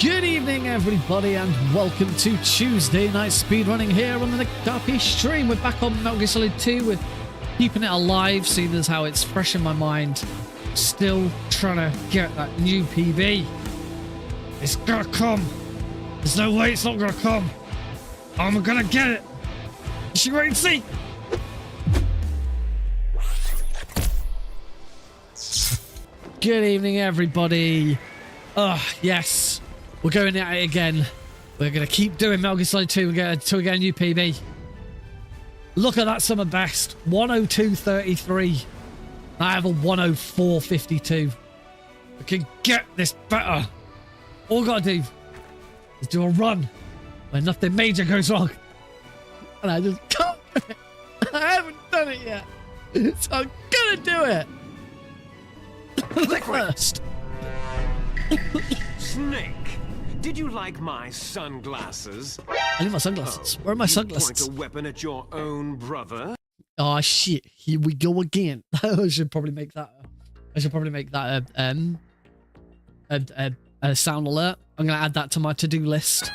Good evening, everybody, and welcome to Tuesday night speedrunning here on the Nick Darky stream. We're back on Metal Gear Solid 2. We're keeping it alive, seeing as how it's fresh in my mind. Still trying to get that new PB. It's gonna come. There's no way it's not gonna come. I'm gonna get it. You should wait and see. Good evening, everybody. Oh, yes. We're going at it again. We're going to keep doing Metal Gear Solid 2 until we get a new PB. Look at that summer best. 102.33. I have a 104.52. We can get this better. All we got to do is do a run when nothing major goes wrong. And I just can't do it. I haven't done it yet. So I'm going to do it. First. Snake, did you like my sunglasses? I need my sunglasses. Where are my sunglasses? Point a weapon at your own brother? Oh shit! Here we go again. I should probably make that. I should probably make that a sound alert. I'm gonna add that to my to-do list.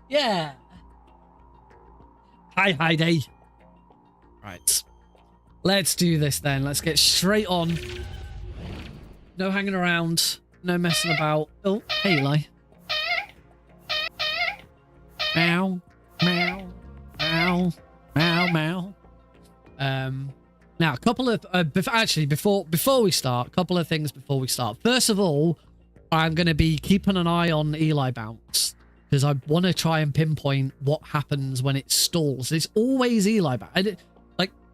Yeah. Hi, Heidi. Right. Let's do this then. Let's get straight on. No hanging around. No messing about. Oh, hey, Eli. Meow. Meow. Meow. Meow. Meow. Now, a couple of... before we start, a couple of things before we start. First of all, I'm going to be keeping an eye on Eli bounce, because I want to try and pinpoint what happens when it stalls. It's always Eli bounce.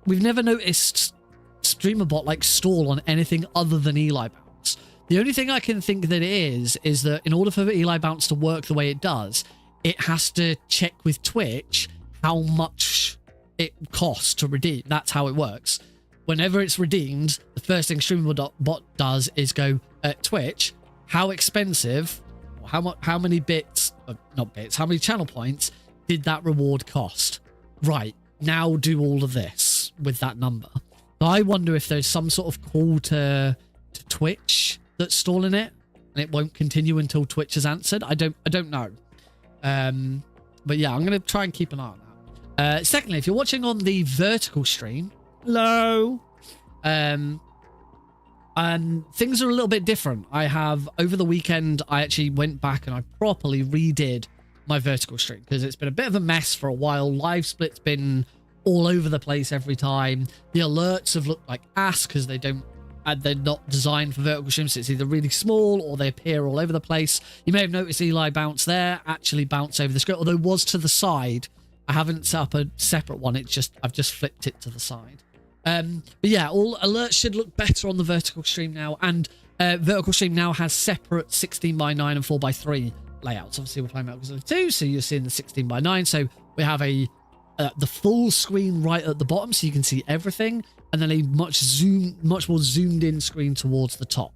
We've never noticed StreamerBot like stall on anything other than Eli bounce. The only thing I can think that it is that in order for Eli bounce to work the way it does, it has to check with Twitch how much it costs to redeem. That's how it works. Whenever it's redeemed, the first thing StreamerBot does is go at Twitch, how expensive, how many bits, not bits, how many channel points did that reward cost? Right, now do all of this with that number. So I wonder if there's some sort of call to Twitch that's stalling it, and it won't continue until Twitch has answered. I don't know. But yeah, I'm going to try and keep an eye on that. Secondly, if you're watching on the vertical stream, hello. And things are a little bit different. I have, over the weekend, I actually went back and I properly redid my vertical stream because it's been a bit of a mess for a while. Live split's been all over the place every time. The alerts have looked like ass because they're not designed for vertical streams. So it's either really small or they appear all over the place. You may have noticed Eli bounce there, actually bounce over the screen, although it was to the side. I haven't set up a separate one. I've just flipped it to the side. But yeah, all alerts should look better on the vertical stream now, and vertical stream now has separate 16:9 and 4:3 layouts. Obviously, we're playing Metal Gear Solid 2, so you're seeing the 16:9. So we have the full screen right at the bottom, so you can see everything, and then a much more zoomed in screen towards the top.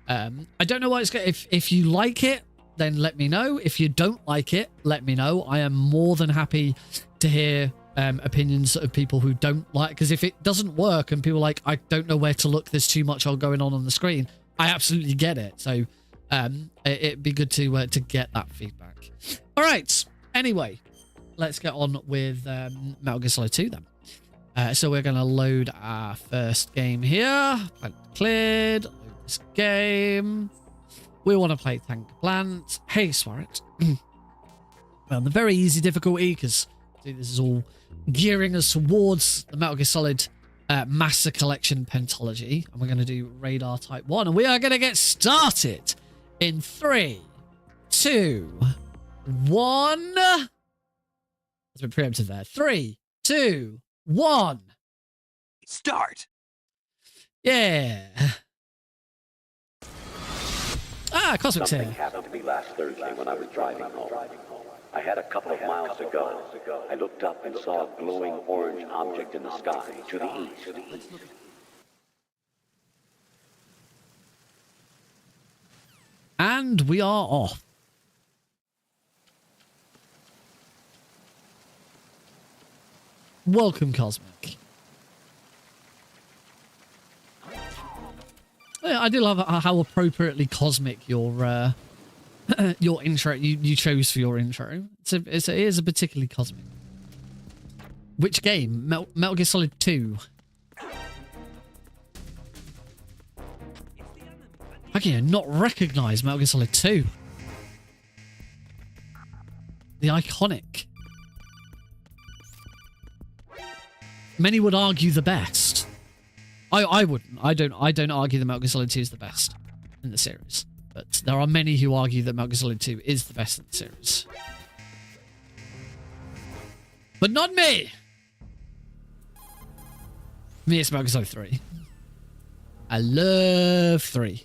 I don't know why it's good. If you like it, then let me know. If you don't like it, let me know. I am more than happy to hear opinions of people who don't like, because if it doesn't work and people are like, I don't know where to look, there's too much going on the screen, I absolutely get it. So it'd be good to get that feedback. All right, anyway, let's get on with Metal Gear Solid 2 then. So we're going to load our first game here. Cleared. Load this game. We want to play Tank Plant. Hey, Swarrett. Well, the very easy difficulty, because this is all gearing us towards the Metal Gear Solid Master Collection Pentalogy. And we're going to do Radar Type 1. And we are going to get started in 3, 2, 1. That's a bit preemptive there. 3, 2, 1. Start. Yeah. Cosmic's here. Something happened to me last Thursday when I was driving home. I had a couple of miles to go. I looked up and saw a glowing orange object in the sky to the east. And we are off. Welcome, Cosmic. I do love how appropriately cosmic your your intro you chose for your intro. It is a particularly cosmic. Which game? Metal Gear Solid 2. How can you not recognize Metal Gear Solid 2? The iconic. Many would argue the best. I wouldn't. I don't argue that Metal Gear Solid 2 is the best in the series. But there are many who argue that Metal Gear Solid 2 is the best in the series. But not me! Me, it's Metal Gear Solid 3. I love 3.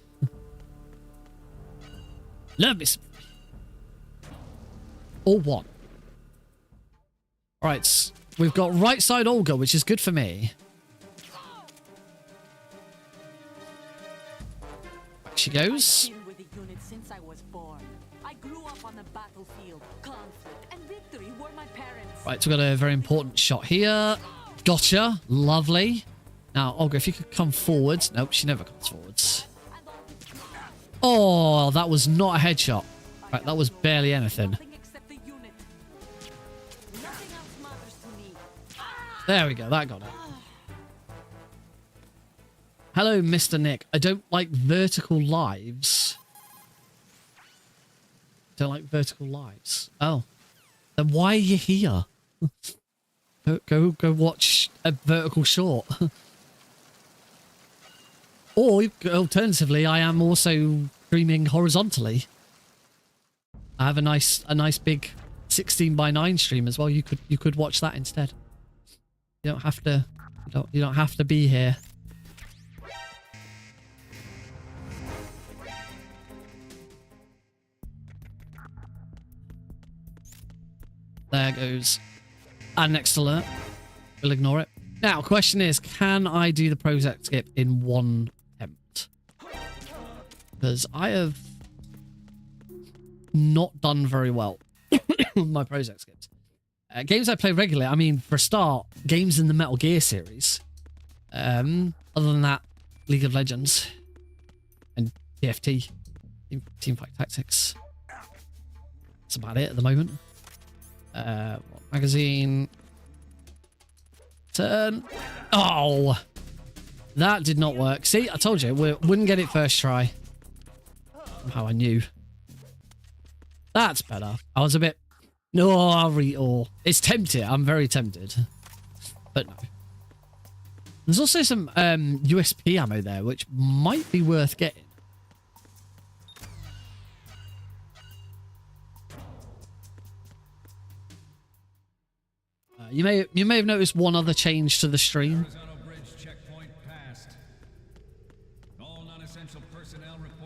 Love me some 3. Or 1. Alright, we've got right side Olga, which is good for me. Back she goes. Right, so we've got a very important shot here. Gotcha. Lovely. Now, Olga, if you could come forwards. Nope, she never comes forwards. Oh, that was not a headshot. Right, that was barely anything. There we go, that got it. Hello, Mr. Nick. I don't like vertical lives. Don't like vertical lives. Oh. Then why are you here? Go watch a vertical short. Or alternatively, I am also streaming horizontally. I have a nice big 16:9 stream as well. You could watch that instead. You don't have to you don't have to be here. There goes our next alert. We'll ignore it. Now, question is, can I do the Prozac skip in one attempt? Because I have not done very well with my Prozac skips. Games I play regularly, I mean, for a start, games in the Metal Gear series. Other than that, League of Legends and TFT, Teamfight Tactics. That's about it at the moment. Magazine. Turn. Oh! That did not work. See, I told you, we wouldn't get it first try. Somehow I knew. That's better. I was a bit... No, it's tempted. I'm very tempted. But no. There's also some USP ammo there, which might be worth getting. You may have noticed one other change to the stream.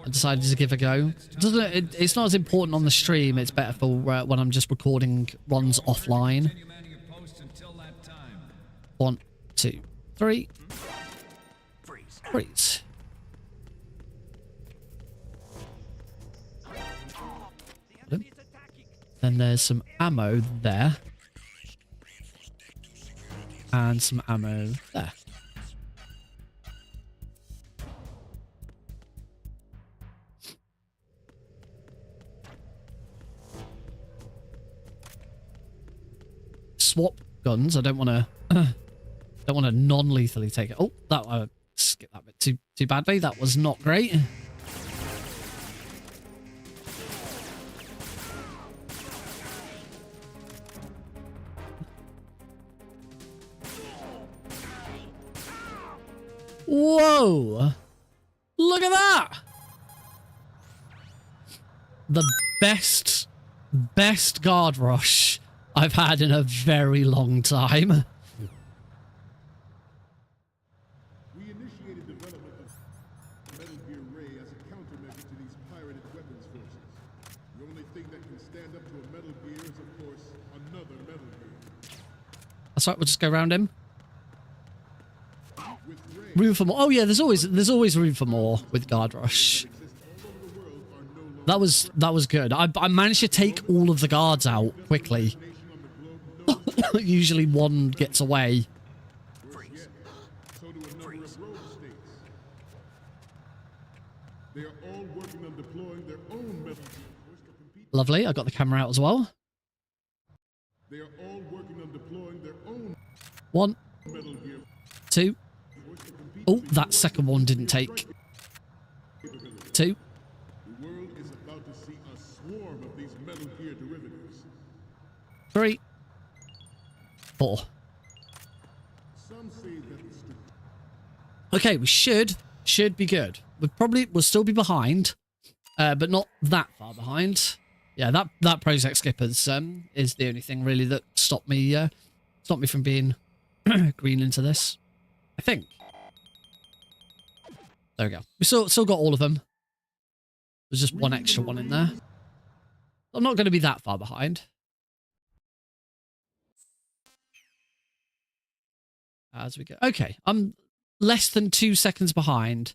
I decided to give a go. It's not as important on the stream. It's better for when I'm just recording runs offline. 1, 2, 3. Freeze. Then there's some ammo there. And some ammo there. Swap guns. I don't want to non-lethally take it. Oh, that skip that bit too badly. That was not great. Whoa! Look at that! The best guard rush I've had in a very long time. We initiated development of Metal Gear Ray as a countermeasure to these pirated weapons forces. The only thing that can stand up to a Metal Gear is, of course, another Metal Gear. That's right, we'll just go around him. Room for more. Oh yeah, there's always room for more with guard rush. That was good. I managed to take all of the guards out quickly. Usually one gets away. Lovely. I got the camera out as well. They are all working on deploying their own 1, Metal Gear 2. force to compete Oh, with the that second one didn't take. capability. 2. The world is about to see a swarm of these Metal Gear derivatives. 3. 4. Some say that the Okay, we should be good. We'll still be behind, but not that far behind. Yeah, that Prozac skip is the only thing really that stopped me from being green into this. I think. There we go. We still got all of them. There's just one extra one in there. I'm not going to be that far behind. As we go. Okay, I'm less than 2 seconds behind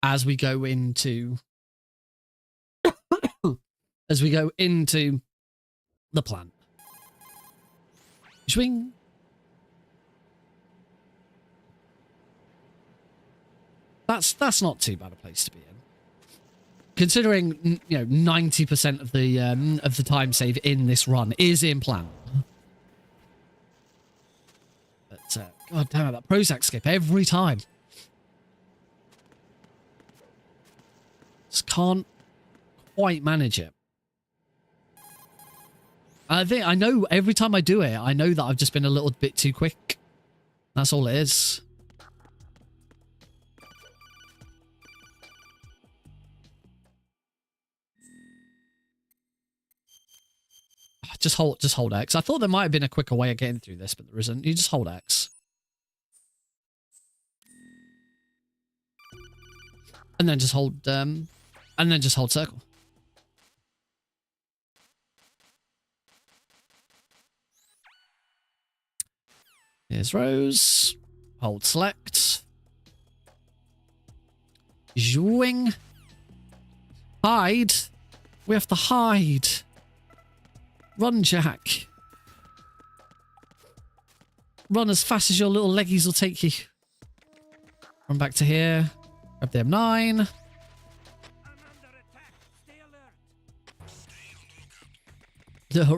as we go into the plant. Swing. That's not too bad a place to be in. Considering 90% of the time save in this run is in plant. But god damn it, that Prozac skip every time. Just can't quite manage it. I know every time I do it, I know that I've just been a little bit too quick. That's all it is. Just hold X. I thought there might have been a quicker way of getting through this, but there isn't. You just hold X. And then just hold circle. Here's Rose. Hold select. Zwing. Hide. We have to hide. Run, Jack. Run as fast as your little leggies will take you. Run back to here. Grab the M9.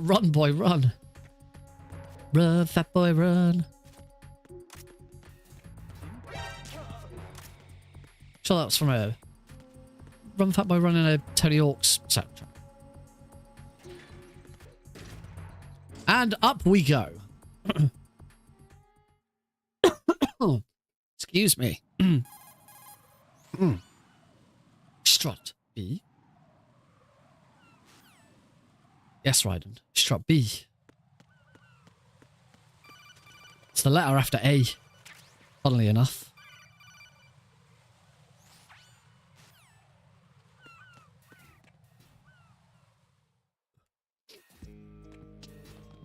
Run, boy, run. Run, fat boy, run. Sure, that was from a Run, fat boy, run in a Tony Hawk's soundtrack. And up we go. Excuse me. Strut B. Yes, Raiden. Strut B. It's the letter after A, funnily enough.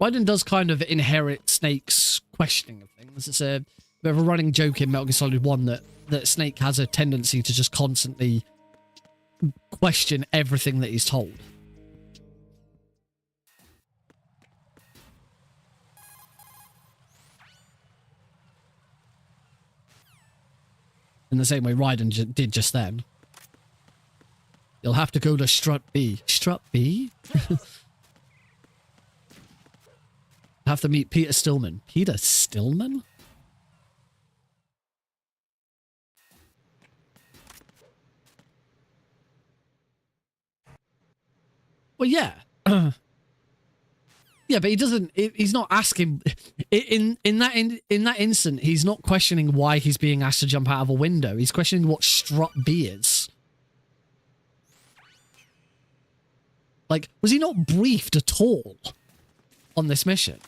Raiden does kind of inherit Snake's questioning of things. It's a bit of a running joke in Metal Gear Solid 1 that Snake has a tendency to just constantly question everything that he's told. In the same way Raiden did just then. You'll have to go to Strut B. Strut B? Have to meet Peter Stillman. Peter Stillman? Well, yeah. Yeah, but he doesn't. He's not asking. In that instant, he's not questioning why he's being asked to jump out of a window. He's questioning what Strut B is. Like, was he not briefed at all on this mission?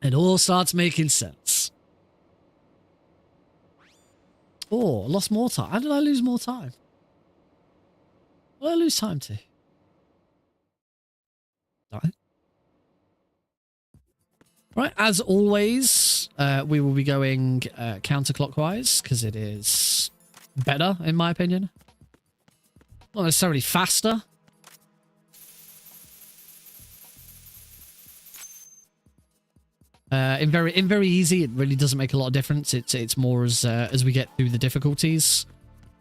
It all starts making sense. Oh, I lost more time. How did I lose more time? What did I lose time to? Die. Right, as always, we will be going counterclockwise because it is better, in my opinion. Not necessarily faster. In very easy, it really doesn't make a lot of difference. It's more as we get through the difficulties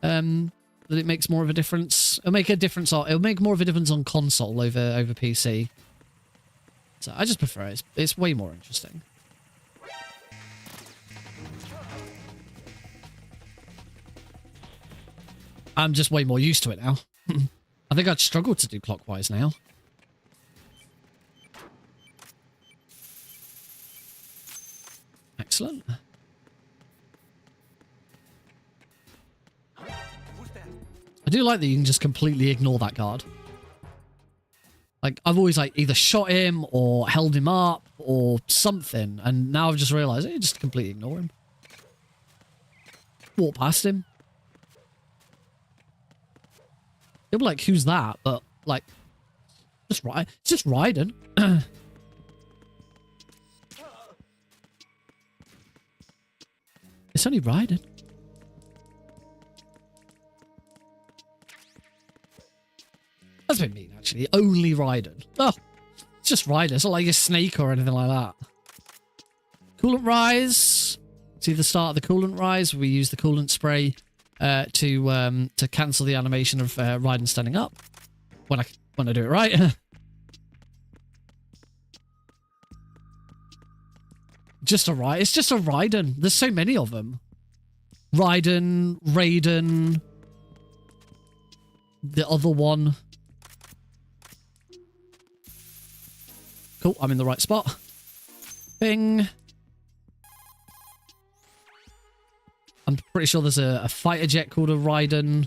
that it makes more of a difference. It'll make a difference. It'll make more of a difference on console over PC. So I just prefer it. It's way more interesting. I'm just way more used to it now. I think I'd struggle to do clockwise now. Excellent. I do like that you can just completely ignore that guard. Like, I've always like either shot him or held him up or something, and now I've just realized you just completely ignore him. Walk past him. You'll be like, who's that? But like, just ride. It's just riding. It's only riding. That's a bit mean, actually. Only riding. Oh, it's just riding. It's not like a snake or anything like that. Coolant rise. See the start of the coolant rise. We use the coolant spray to cancel the animation of riding standing up when I do it right. Just a ride. It's just a Raiden. There's so many of them. Raiden, Raiden. The other one. Cool. I'm in the right spot. Bing. I'm pretty sure there's a fighter jet called a Raiden. And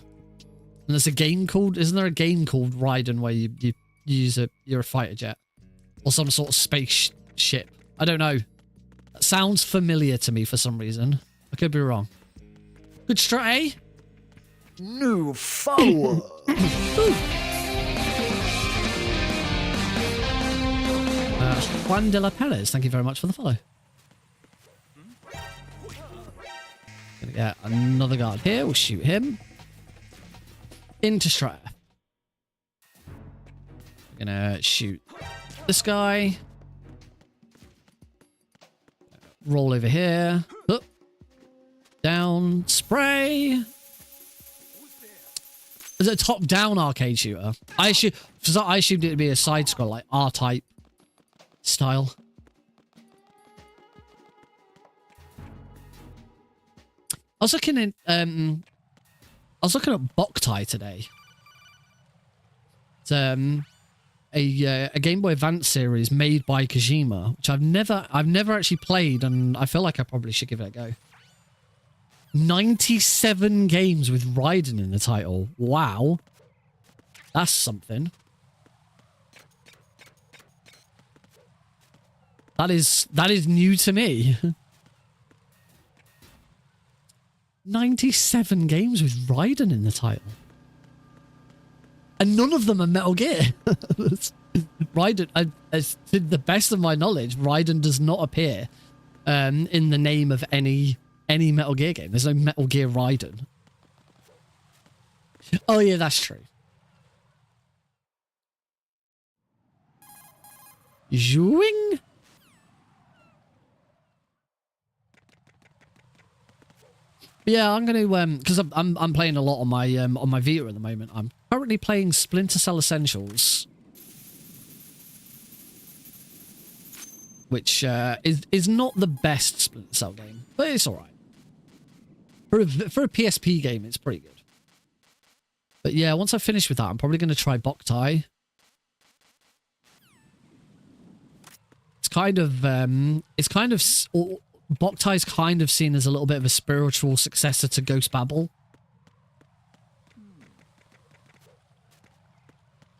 there's a game called... Isn't there a game called Raiden where you use you're a fighter jet? Or some sort of space ship. I don't know. That sounds familiar to me for some reason. I could be wrong. Good strat, eh? New forward. Juan de la Perez, thank you very much for the follow. Gonna get another guard here. We'll shoot him. Into strat. Gonna shoot this guy. Roll over here. Up. Down. Spray. Is it a top-down arcade shooter? I assumed it would be a side-scroll, like R-type style. I was looking at Boktai today. It's a Game Boy Advance series made by Kojima, which I've never actually played, and I feel like I probably should give it a go. 97 games with Raiden in the title. Wow. That's something. That is new to me. 97 games with Raiden in the title. And none of them are Metal Gear. Raiden, to the best of my knowledge, Raiden does not appear in the name of any Metal Gear game. There's no Metal Gear Raiden. Oh yeah, that's true. Zhooing? Yeah, I'm going to because I'm playing a lot on my Vita at the moment. I'm currently playing Splinter Cell Essentials, which is not the best Splinter Cell game, but it's all right. For a PSP game, it's pretty good. But yeah, once I finish with that, I'm probably going to try Boktai. Boktai's kind of seen as a little bit of a spiritual successor to Ghost Babel.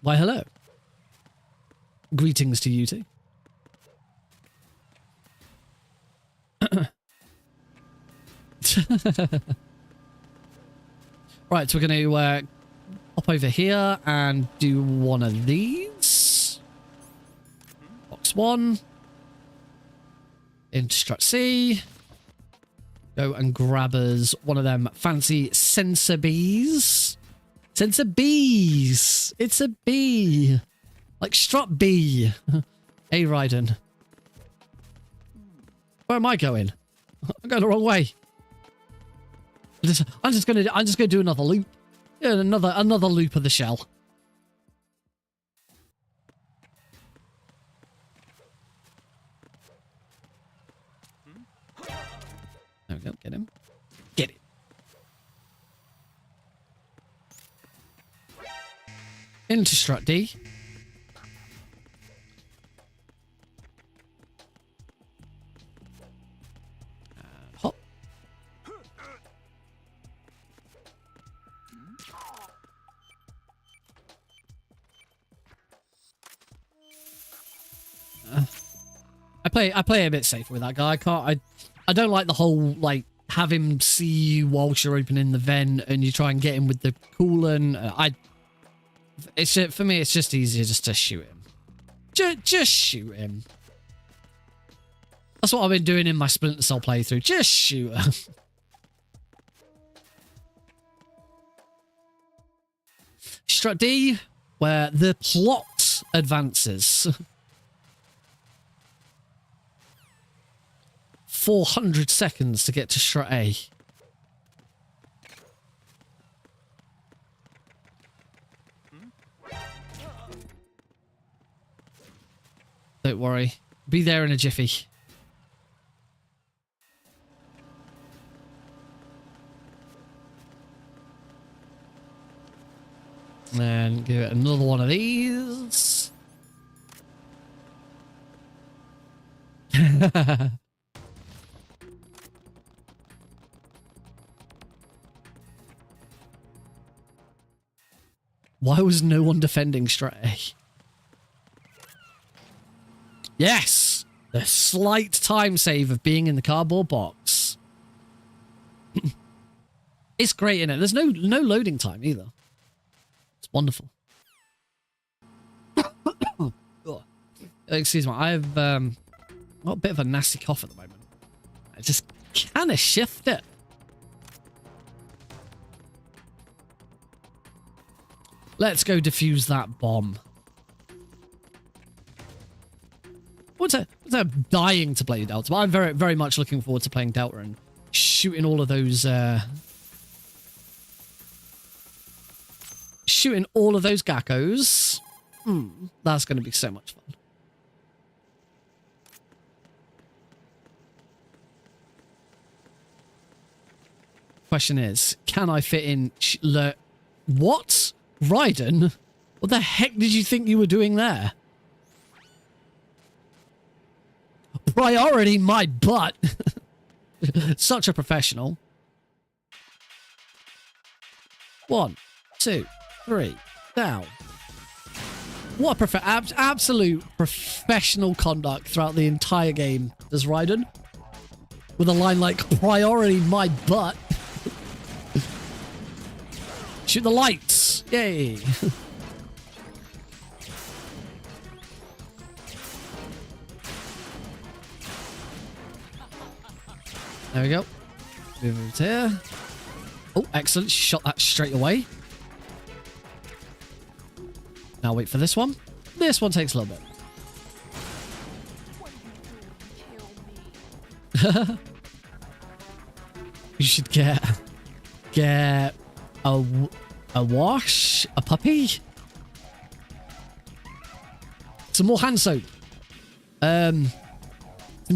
Why, hello. Greetings to you too. Right, so we're going to hop over here and do one of these. Box 1. Into strut C. Go and grab us one of them fancy sensor bees. Sensor bees! It's a bee! Like strut B. Hey, Raiden. Where am I going? I'm going the wrong way. I'm just gonna do another loop. Yeah, another loop of the shell. There we go. Get him. Get it. Into strut D. Hop. I play a bit safer with that guy. I don't like the whole like have him see you whilst you're opening the vent and you try and get him with the coolant. For me it's just easier just to shoot him. Just shoot him. That's what I've been doing in my Splinter Cell playthrough. Just shoot him. Strut D, where the plot advances. 400 seconds to get to strut A. Don't worry. Be there in a jiffy. And give it another one of these. Why was no one defending strut A? Yes! The slight time save of being in the cardboard box. It's great, isn't it? There's no loading time either. It's wonderful. Oh. Excuse me, I've got a bit of a nasty cough at the moment. I just kind of shift it. Let's go defuse that bomb. I'm dying to play Delta, but I'm very, very much looking forward to playing Delta and shooting all of those, geckos. That's going to be so much fun. Question is, can I fit in... What? Raiden? What the heck did you think you were doing there? Priority my butt. Such a professional. 1, 2, 3, down. What a absolute professional conduct throughout the entire game does Raiden. With a line like, priority my butt. Shoot the lights. Yay. There we go. Move over here. Oh, excellent. She shot that straight away. Now wait for this one. This one takes a little bit. You should get a wash, a puppy, some more hand soap, some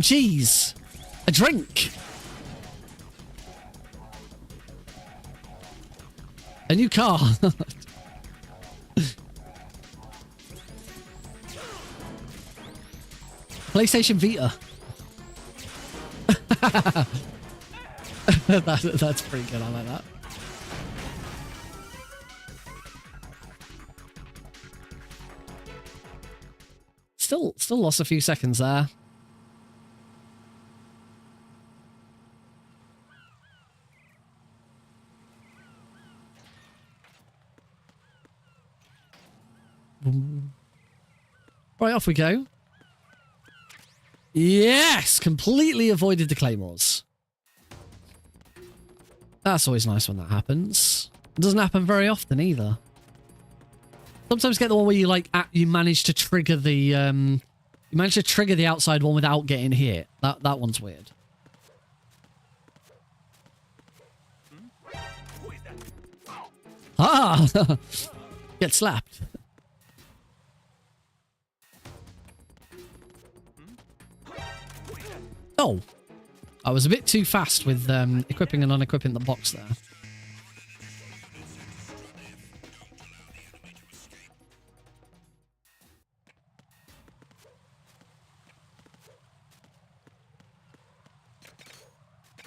cheese, a drink, a new car. PlayStation Vita. That's pretty good. I like that. Still lost a few seconds there. boom. Right, off we go. Yes! Completely avoided the claymores. That's always nice when that happens. It doesn't happen very often either. Sometimes get the one where you like you manage to trigger the outside one without getting hit. That one's weird. Ah! Get slapped. Oh. I was a bit too fast with equipping and unequipping the box there.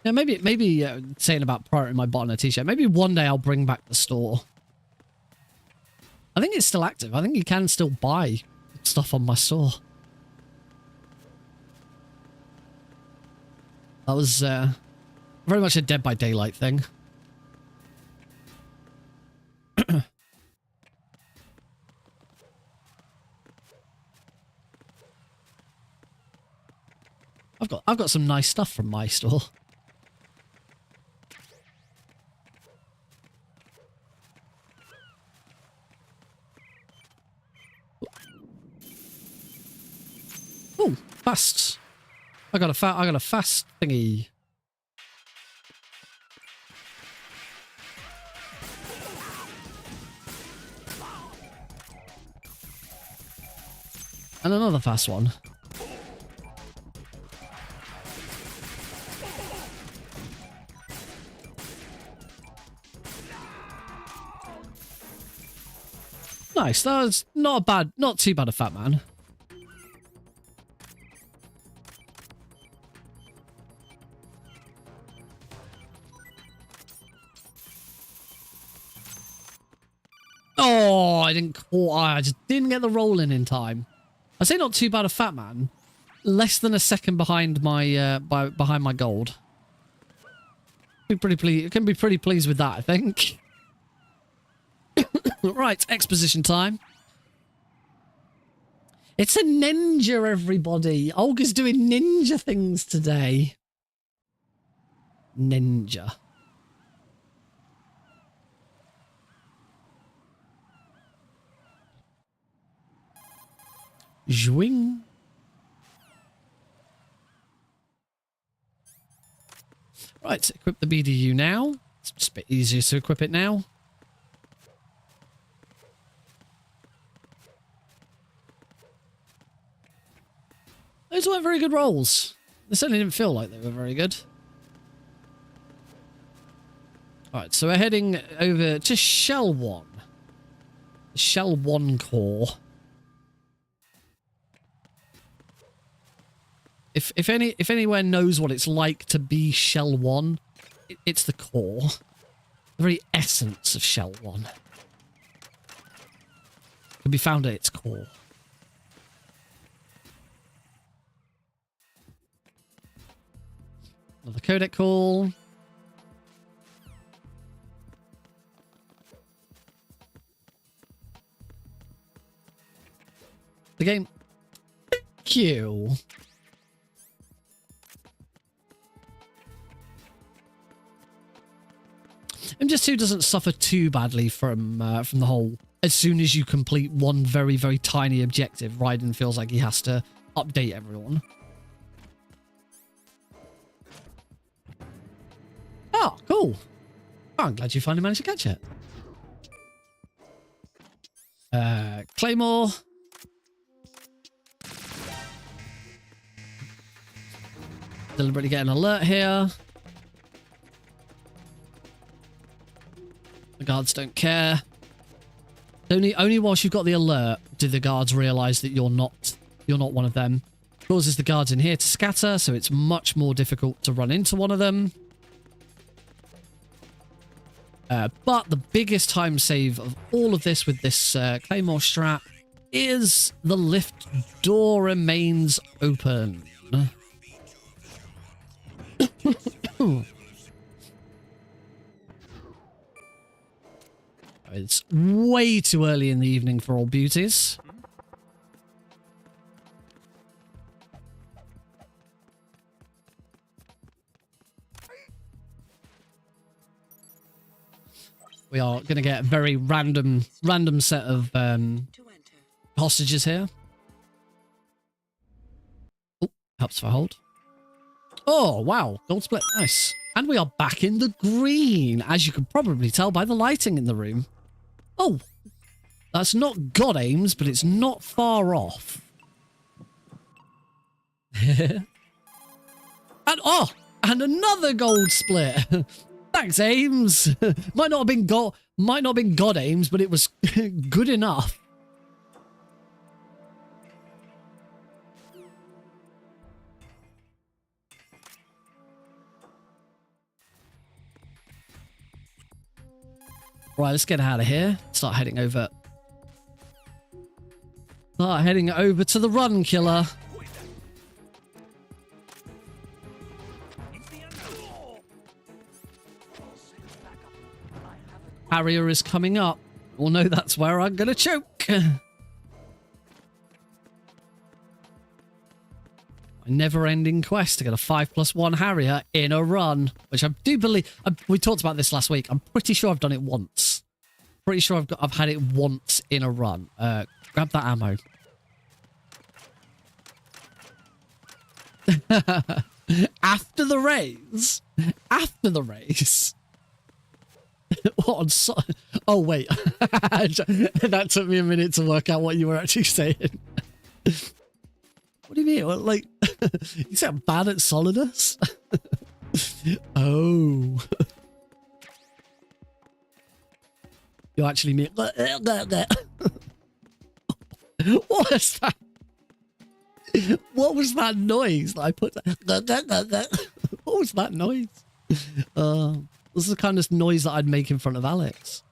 Yeah, maybe saying about prioritizing my bot on a t-shirt. Maybe one day I'll bring back the store. I think it's still active. I think you can still buy stuff on my store. That was very much a Dead by Daylight thing. I've got some nice stuff from my store. Oh, fast. I got a fast thingy. And another fast one. Nice. That was not too bad a fat man. Oh, I just didn't get the roll in time. I say not too bad a fat man. Less than a second behind my behind my gold. Can be pretty pleased with that, I think. Right, exposition time. It's a ninja, everybody. Olga's doing ninja things today. Ninja. Zwing. Right, equip the BDU now. It's just a bit easier to equip it now. Those weren't very good rolls. They certainly didn't feel like they were very good. Alright, so we're heading over to Shell 1. Shell 1 core. If anywhere knows what it's like to be Shell 1, it's the core. The very essence of Shell 1 can be found at its core. Another codec call. The game. Q. MGS2 doesn't suffer too badly from the whole. As soon as you complete one very, very tiny objective, Raiden feels like he has to update everyone. Oh, cool. Oh, I'm glad you finally managed to catch it. Claymore. Deliberately get an alert here. The guards don't care. Only whilst you've got the alert do the guards realise that you're not one of them. Causes the guards in here to scatter, so it's much more difficult to run into one of them. But the biggest time save of all of this with this Claymore strap is the lift door remains open. it's way too early in the evening for all beauties. We are going to get a very random set of hostages here. Oh, helps for hold. Oh, wow. Gold split. Nice. And we are back in the green, as you can probably tell by the lighting in the room. Oh, that's not God aims, but it's not far off. And another gold split. Thanks, Ames. Might not have been God aims, but it was good enough. Right, let's get out of here. Start heading over. Start heading over to the run killer. Harrier is coming up. Well, no, that's where I'm going to choke. A never-ending quest to get a 5+1 Harrier in a run, which I do believe... we talked about this last week. I'm pretty sure I've done it once. Pretty sure I've had it once in a run. Grab that ammo. After the race. After the race. What on oh, wait. That took me a minute to work out what you were actually saying. What do you mean? Well, like, you say I'm bad at Solidus? Oh. You actually mean... What was that? What was that noise that I put... What was that noise? This is the kind of noise that I'd make in front of Alex.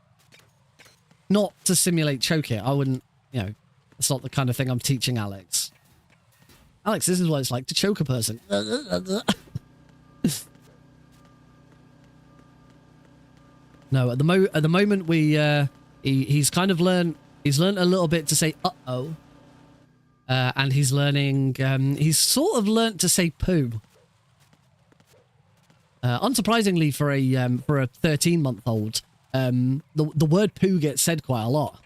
Not to simulate choke it. I wouldn't, you know, it's not the kind of thing I'm teaching Alex. Alex, this is what it's like to choke a person. No, at the moment he's kind of learned a little bit to say uh-oh. And he's learning he's sort of learnt to say poo. Unsurprisingly for a 13-month-old, the word poo gets said quite a lot.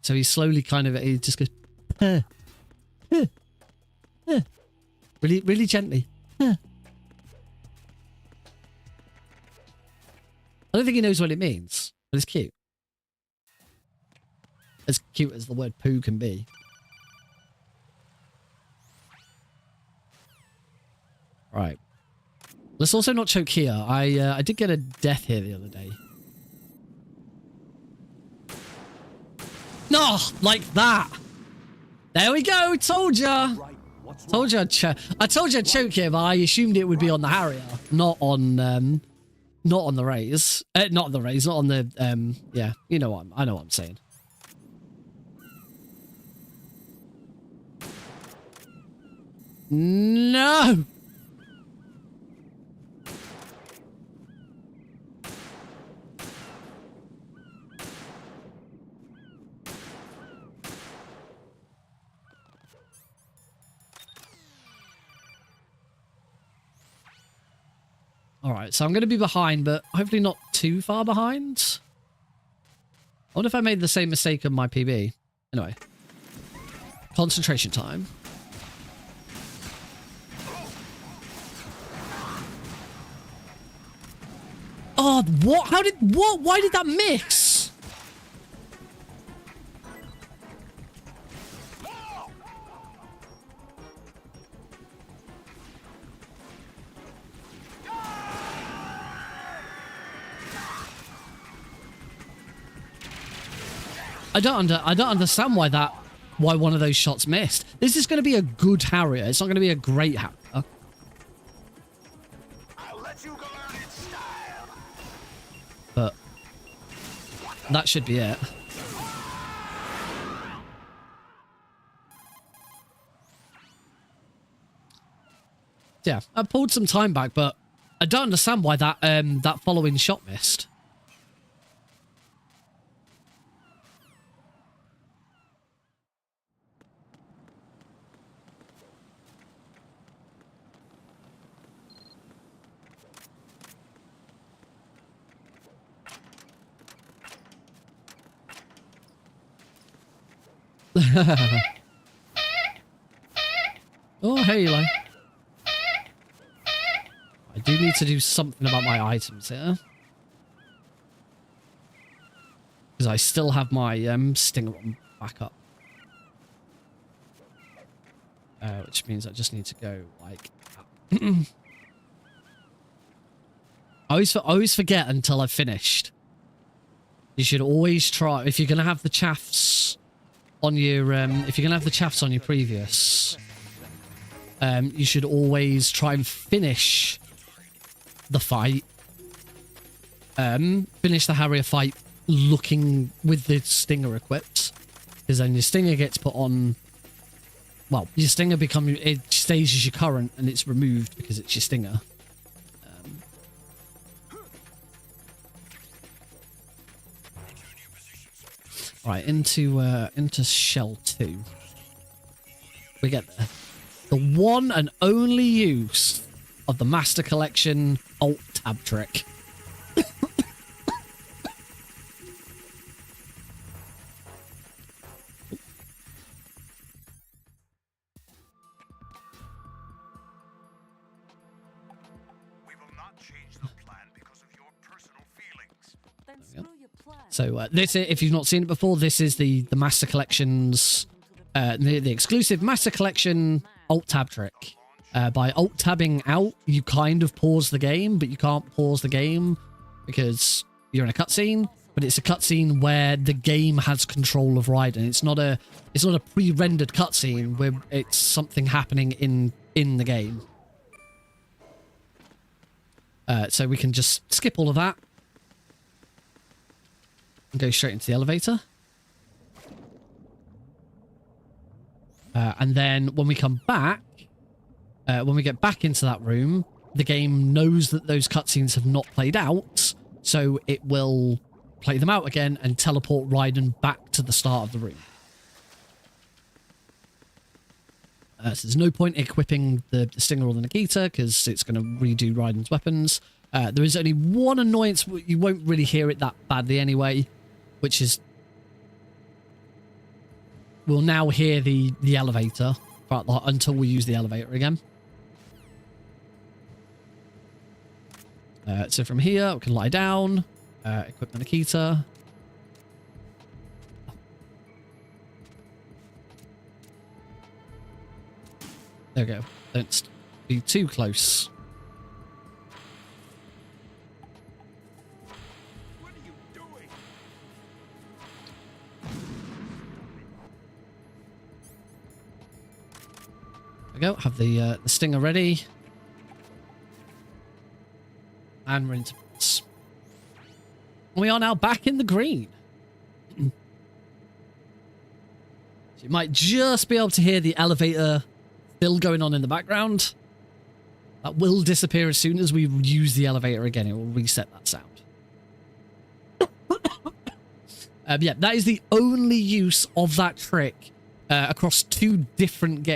So he's slowly he just goes really, really gently. I don't think he knows what it means, but it's cute. As cute as the word poo can be. Right. Let's also not choke here. I did get a death here the other day. No, like that. There we go. Told ya. Told you I told you I'd choke here, but I assumed it would be on the Harrier, not on the raise. Not the raise, not on the yeah, you know what I know what I'm saying. No. All right, so I'm going to be behind, but hopefully not too far behind. I wonder if I made the same mistake on my PB. Anyway. Concentration time. Oh, what? How did... What? Why did that miss? I don't understand why one of those shots missed. This is going to be a good Harrier. It's not going to be a great Harrier. I'll let you go out in style. But that should be it. Yeah, I pulled some time back, but I don't understand why that following shot missed. Oh, hey, Eli. I do need to do something about my items here. Because I still have my stinger on back up. Which means I just need to go like that. I always forget until I've finished. You should always try, if you're going to have the chaffs on your, if you're going to have the chaffs on your previous, you should always try and finish the fight. Finish the Harrier fight looking with the stinger equipped. Because then your stinger gets put on, well, your stinger it stays as your current and it's removed because it's your stinger. Right, into shell 2. We get the one and only use of the Master Collection Alt-Tab trick. So this, if you've not seen it before, this is the Master Collection's, the exclusive Master Collection Alt-Tab trick. By Alt-Tabbing out, you kind of pause the game, but you can't pause the game because you're in a cutscene. But it's a cutscene where the game has control of Raiden. It's not a pre-rendered cutscene where it's something happening in the game. So we can just skip all of that. And go straight into the elevator. And then when we come back, when we get back into that room, the game knows that those cutscenes have not played out, so it will play them out again and teleport Raiden back to the start of the room. So there's no point equipping the Stinger or the Nikita because it's going to redo Raiden's weapons. There is only one annoyance, you won't really hear it that badly anyway, which is we'll now hear the elevator until we use the elevator again. So from here, we can lie down, equip the Nikita. There we go. Don't be too close. What are you doing? There we go. Have the Stinger ready. And we're into this. We are now back in the green. So you might just be able to hear the elevator still going on in the background. That will disappear as soon as we use the elevator again. It will reset that sound. Yeah, that is the only use of that trick across two different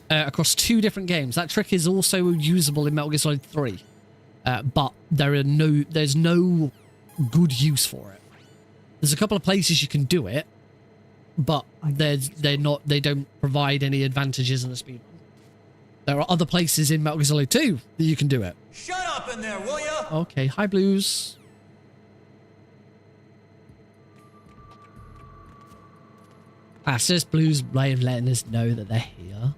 across two different games. That trick is also usable in Metal Gear Solid 3, but there's no good use for it. There's a couple of places you can do it, but they don't provide any advantages in the speedrun. There are other places in Metal Gear Solid 2 that you can do it. Shut up in there, will ya? Okay, hi Blues. That's just Blues way of letting us know that they're here.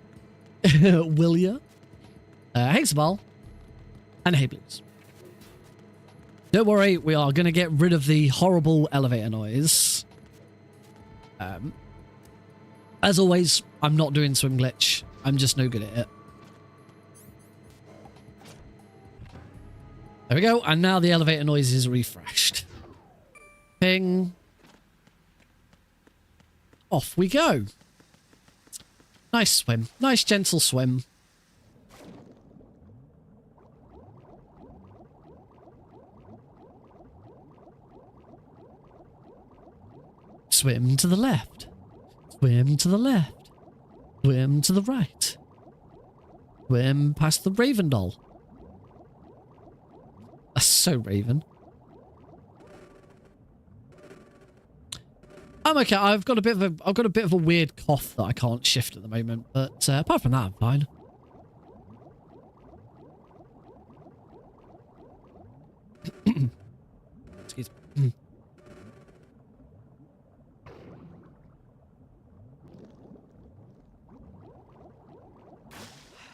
Will ya? Hey Sabal. And hey Blues. Don't worry, we are going to get rid of the horrible elevator noise. As always, I'm not doing swim glitch. I'm just no good at it. There we go, and now the elevator noise is refreshed. Ping. Off we go. Nice swim. Nice gentle swim. Swim to the left. Swim to the left. Swim to the right. Swim past the Raven doll. That's so Raven. I'm okay. I've got a bit of a weird cough that I can't shift at the moment, but apart from that, I'm fine. Excuse me.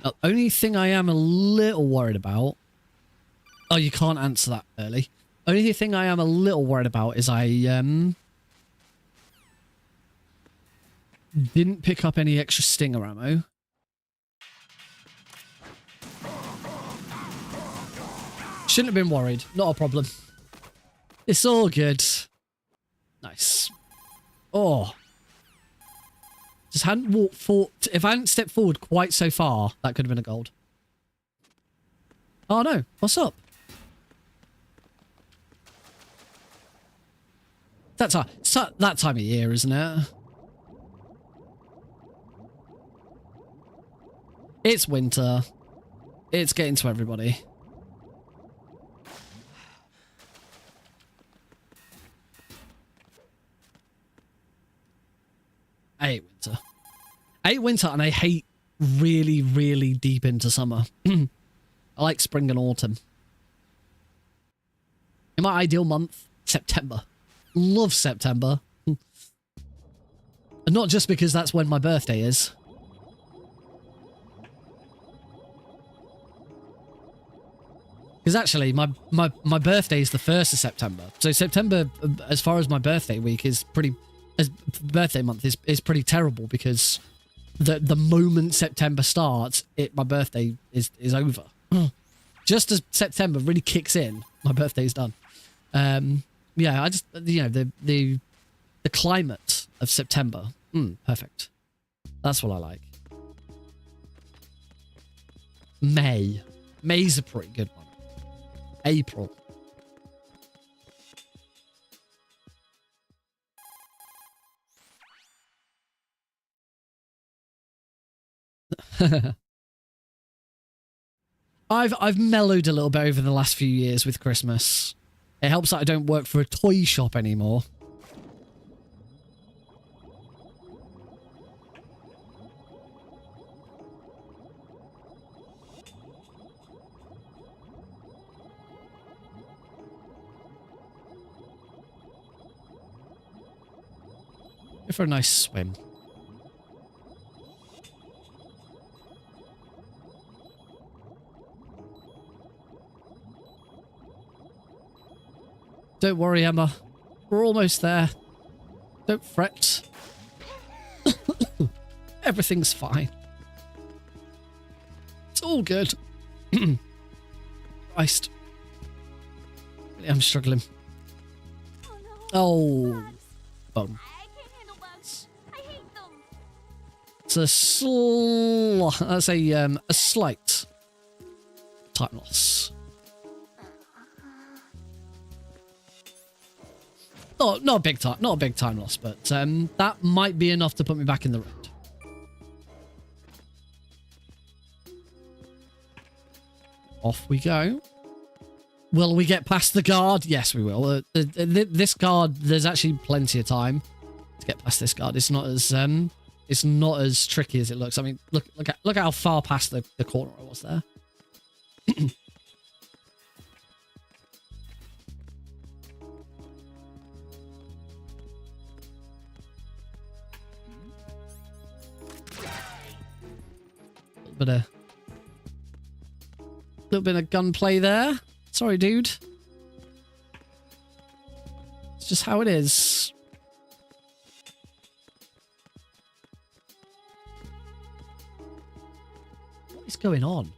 The only thing I am a little worried about... Oh, you can't answer that early. Only thing I am a little worried about is I didn't pick up any extra stinger ammo. Shouldn't have been worried. Not a problem. It's all good. Nice. Oh. Just hadn't walked forward. If I hadn't stepped forward quite so far, that could have been a gold. Oh no. What's up? That's that time of year, isn't it? It's winter. It's getting to everybody. I hate winter. I hate winter and I hate really, really deep into summer. I like spring and autumn. In my ideal month, September. Love September. And not just because that's when my birthday is. Because actually, my birthday is the 1st of September. So September, as far as my birthday week, is pretty... As birthday month is pretty terrible because the moment September starts, my birthday is over. Just as September really kicks in, my birthday's done. Yeah, I just, you know, the climate of September. Perfect. That's what I like. May. May's a pretty good one. April. I've mellowed a little bit over the last few years with Christmas. It helps that I don't work for a toy shop anymore. Go for a nice swim. Don't worry, Emma. We're almost there. Don't fret. Everything's fine. It's all good. Christ. I'm struggling. Oh. Bum. It's a slight time loss. Not a big time loss, but that might be enough to put me back in the round. Off we go. Will we get past the guard? Yes, we will. This guard, there's actually plenty of time to get past this guard. It's not as tricky as it looks. I mean, look how far past the corner I was there. Little bit of gunplay there. Sorry, dude. It's just how it is. What is going on?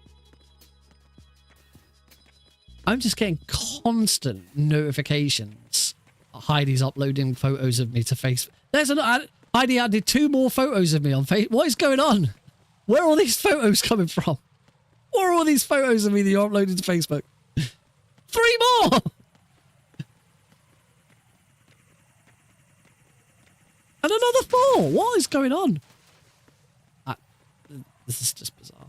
I'm just getting constant notifications. Heidi's uploading photos of me to Facebook. Heidi added 2 more photos of me on Facebook. What is going on? Where are all these photos coming from? What are all these photos of me that you're uploading to Facebook? 3 more! And another 4! What is going on? This is just bizarre.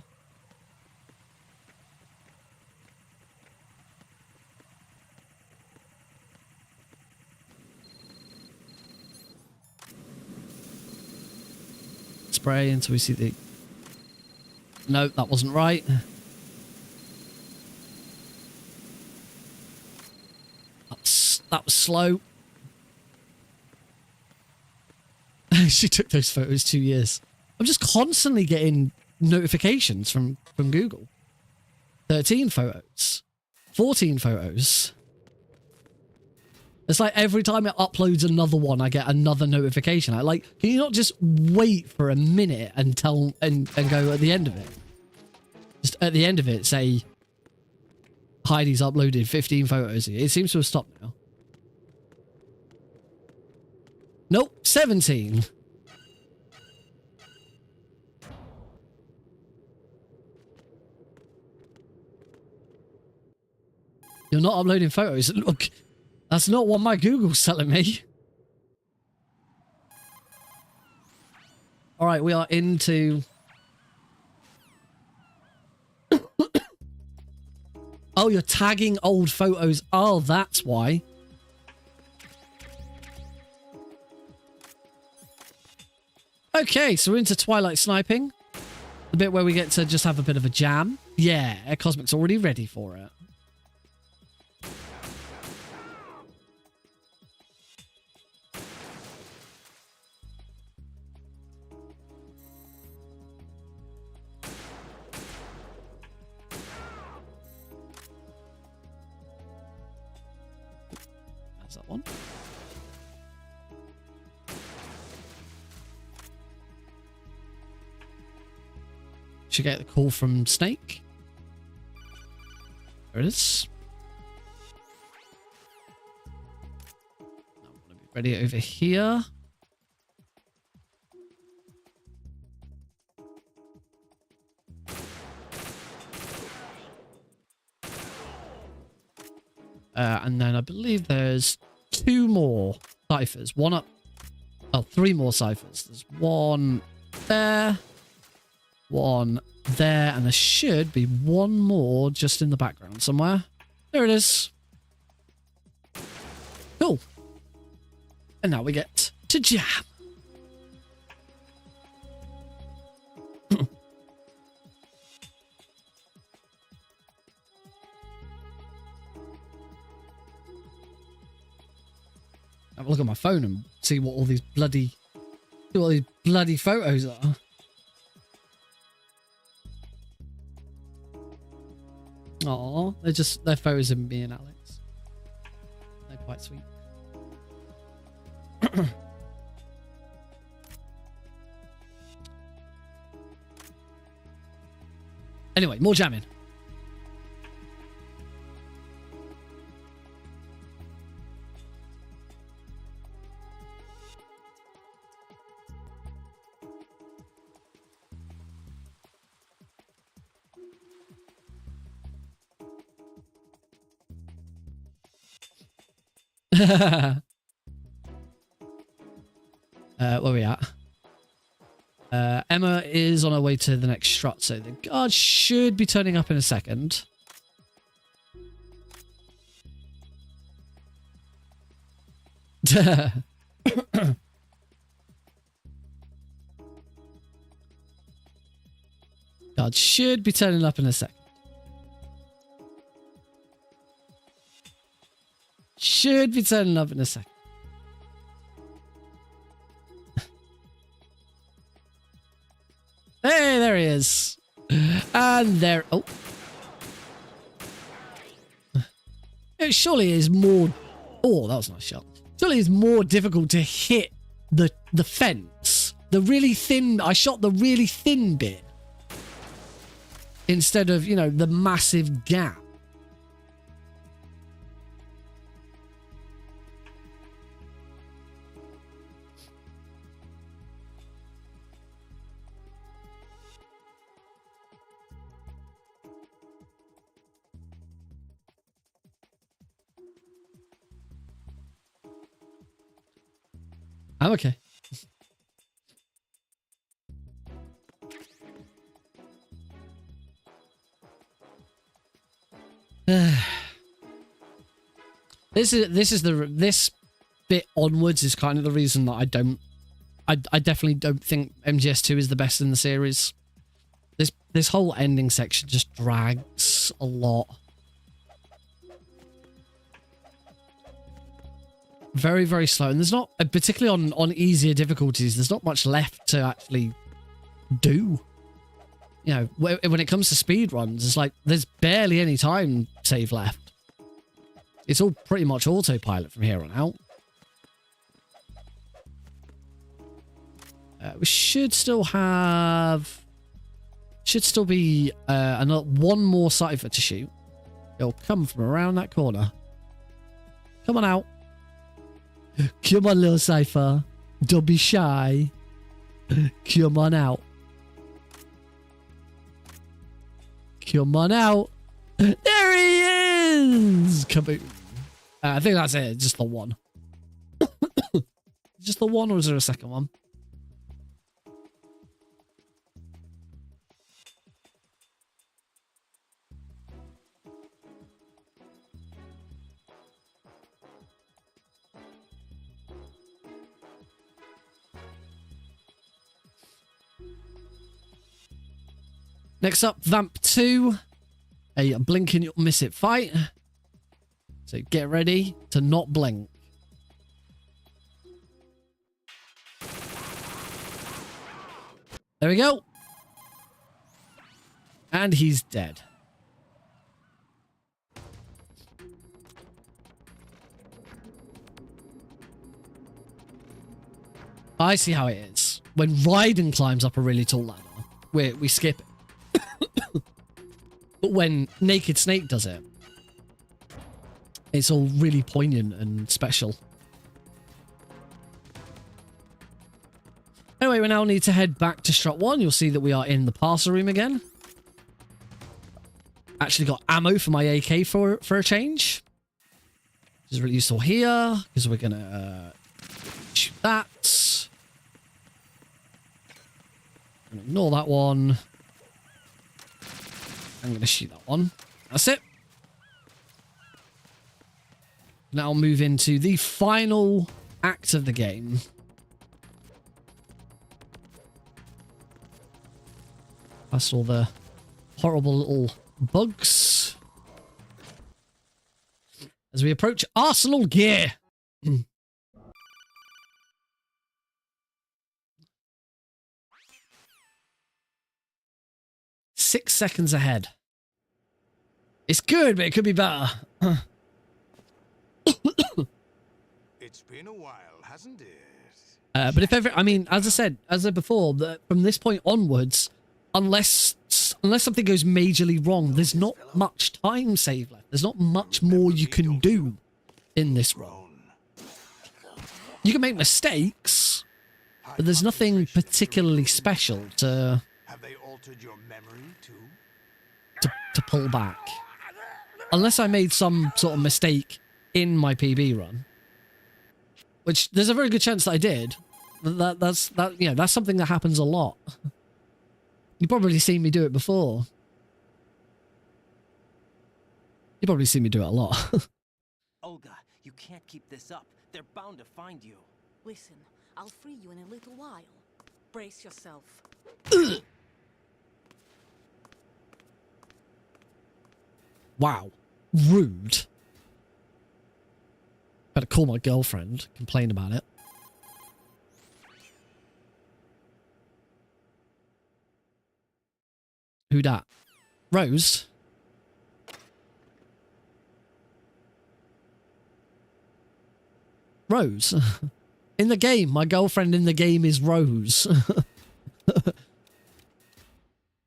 spray until we see the... No, that wasn't right. That was slow. She took those photos 2 years. I'm just constantly getting notifications from Google. 13 photos. 14 photos. It's like every time it uploads another one, I get another notification. I like, can you not just wait for a minute and tell and go at the end of it? Just at the end of it, say, Heidi's uploaded 15 photos. It seems to have stopped now. Nope, 17. You're not uploading photos. Look, that's not what my Google's telling me. All right, we are into... Oh, you're tagging old photos. Oh, that's why. Okay, so we're into Twilight Sniping. The bit where we get to just have a bit of a jam. Yeah, Cosmic's already ready for it. That's that one. Should get the call from Snake. There it is. I'm gonna be ready over here. And then I believe there's 2 more ciphers. One up. Oh, 3 more ciphers. There's one there. One there, and there should be one more just in the background somewhere. There it is. Cool. And now we get to jam. Have a look at my phone and see what all these bloody photos are. Aw, they're photos of me and Alex. They're quite sweet. Anyway, more jamming. Where are we at? Emma is on her way to the next strut, so the guard should be turning up in a second. Guard should be turning up in a second. Should be turning up in a second. Hey, there he is. And there... Oh. It surely is more... Oh, that was a nice shot. Surely it's more difficult to hit the fence. The really thin... I shot the really thin bit. Instead of, you know, the massive gap. I'm okay. This bit onwards is kind of the reason that I don't I definitely don't think MGS2 is the best in the series. This whole ending section just drags a lot. Very, very slow. And there's not, particularly on easier difficulties, there's not much left to actually do. You know, when it comes to speedruns, it's like there's barely any time save left. It's all pretty much autopilot from here on out. We should still have... Should still be one more cipher to shoot. It'll come from around that corner. Come on out. Come on, little cipher. Don't be shy. Come on out. Come on out. There he is! Kaboom. I think that's it. Just the one. Just the one, or is there a second one? Next up, Vamp 2, a blink and you'll miss it fight. So get ready to not blink. There we go. And he's dead. I see how it is. When Raiden climbs up a really tall ladder, we skip it. But when Naked Snake does it, it's all really poignant and special. Anyway, we now need to head back to Strut 1. You'll see that we are in the parcel room again. Actually got ammo for my AK for a change. Which is really useful here, because we're going to shoot that. Ignore that one. I'm going to shoot that one. That's it. Now I'll move into the final act of the game. Past all the horrible little bugs. As we approach Arsenal Gear. 6 seconds ahead. It's good, but it could be better. It's been a while, hasn't it? But if ever, I mean, as I said before, that from this point onwards, unless something goes majorly wrong, there's not much time save left. There's not much more you can do in this run. You can make mistakes, but there's nothing particularly special to Your memory too? to pull back. Unless I made some sort of mistake in my PB run. Which there's a very good chance that I did. That's something that happens a lot. You've probably seen me do it before. You've probably seen me do it a lot. Olga, you can't keep this up. They're bound to find you. Listen, I'll free you in a little while. Brace yourself. Wow. Rude. Better call my girlfriend, complain about it. Who dat? Rose? Rose? In the game, my girlfriend in the game is Rose.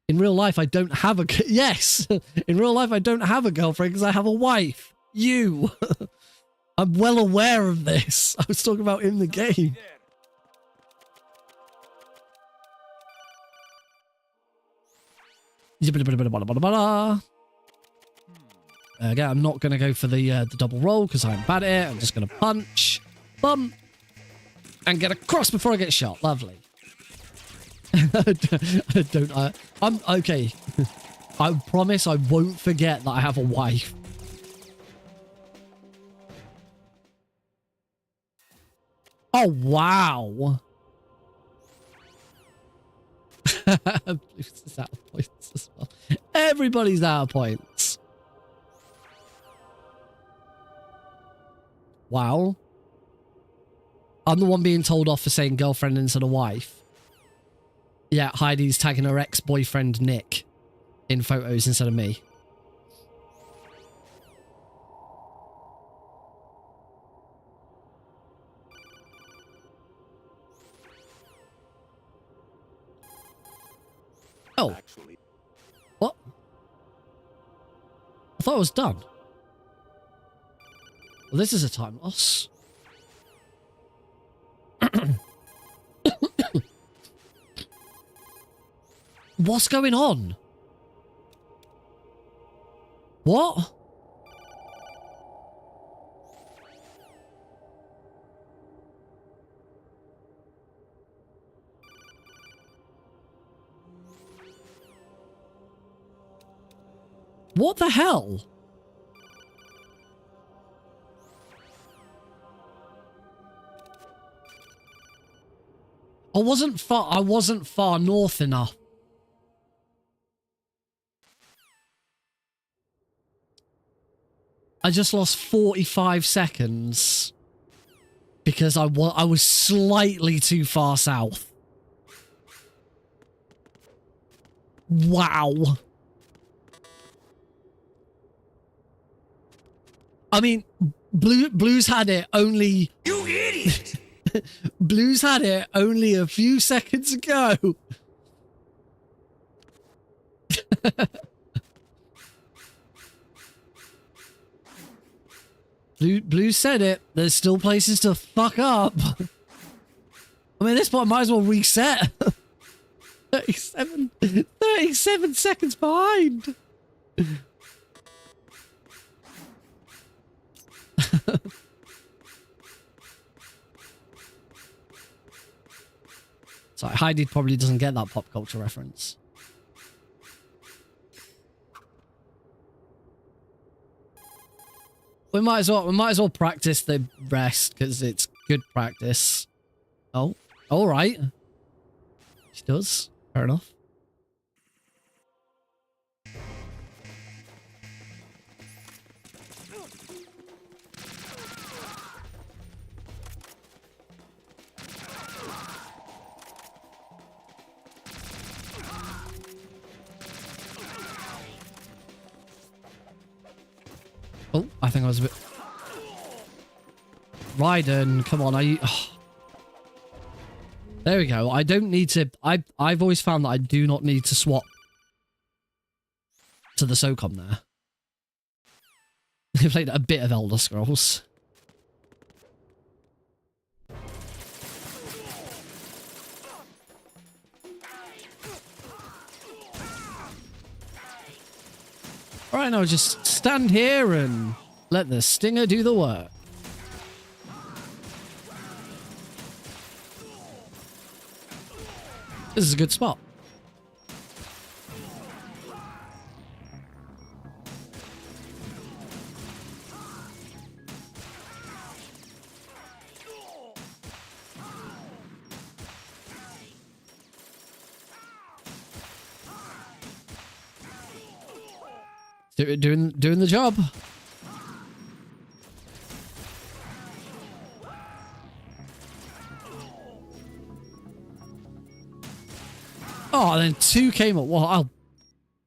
In real life, I don't have a... Yes! In real life, I don't have a girlfriend because I have a wife. You! I'm well aware of this. I was talking about in the game. Again, I'm not going to go for the double roll because I'm bad at it. I'm just going to punch, bump, and get across before I get shot. Lovely. I'm okay. I promise I won't forget that I have a wife. Oh, wow. Blues is out of points as well. Everybody's out of points. Wow. I'm the one being told off for saying girlfriend instead of wife. Yeah, Heidi's tagging her ex-boyfriend Nick in photos instead of me. Oh. What? I thought it was done. Well, this is a time loss. What's going on? What? What the hell? I wasn't far north enough. I just lost 45 seconds because I was slightly too far south. Wow. I mean, Blues had it only... You idiot! Blues had it only a few seconds ago. Blue said it. There's still places to fuck up. I mean, at this point, I might as well reset. 37 seconds behind. Sorry, Heidi probably doesn't get that pop culture reference. We might as well practice the rest because it's good practice. Oh, all right. She does. Fair enough. Oh, I think I was a bit... Raiden, come on, oh. There we go. I don't need to... I've always found that I do not need to swap to the SOCOM there. I played a bit of Elder Scrolls. Alright, now just stand here and let the stinger do the work. This is a good spot. Doing the job. Oh, and then two came at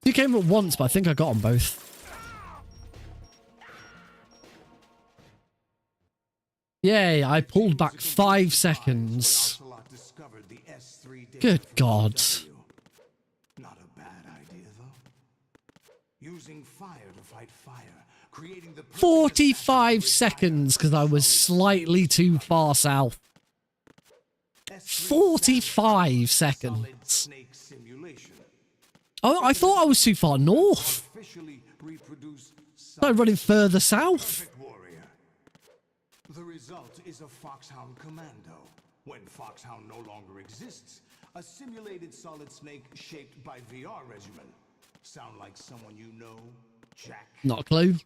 two came at once, but I think I got them both. Yay! I pulled back 5 seconds. Good God. Not a bad idea, though. Using fire to fight fire, creating the 45 seconds because I was slightly too far south. 45 seconds. Oh, I thought I was too far north. I'm running further south. The result is a Foxhound Commando. When Foxhound no longer exists, a simulated solid snake shaped by VR regimen. Sound like someone you know, Jack? Not a clue.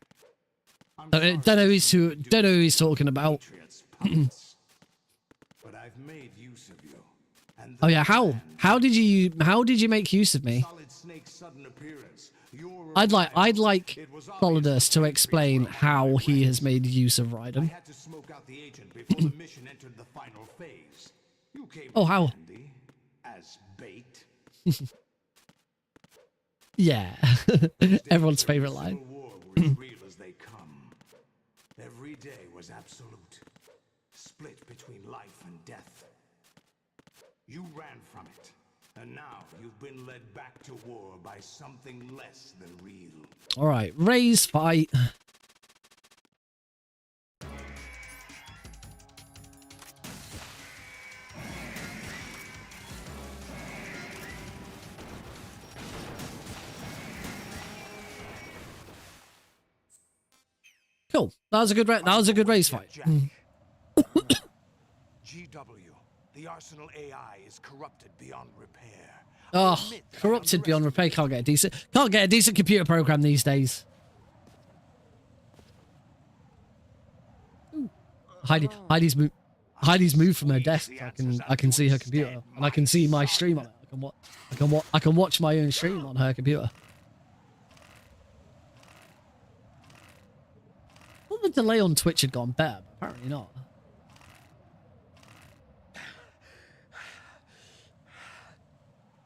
Don't know who he's talking about. But I've made use of you, And Oh the yeah, how? command. How did you make use of me? Solid Snake's sudden appearance. Your I'd like arrival. It was obvious Solidus to from explain before how my he has ranks. made use of I Raiden. had to smoke out the agent before the mission entered the final phase. You came Oh, in how? handy as bait. Yeah. Everyone's favorite line. Civil War were as real as they come. Every day was absolute, split between life and death. You ran from it, and now you've been led back to war by something less than real. All right, raise fight. Cool. That was a good. That was a good race fight. Jack. GW, the Arsenal AI is corrupted beyond repair. Oh, corrupted beyond repair. Can't get a decent computer program these days. Heidi's moved from her desk. I can see her computer, and I can see my stream on it. I can watch my own stream on her computer. I thought the delay on Twitch had gone better, but apparently not.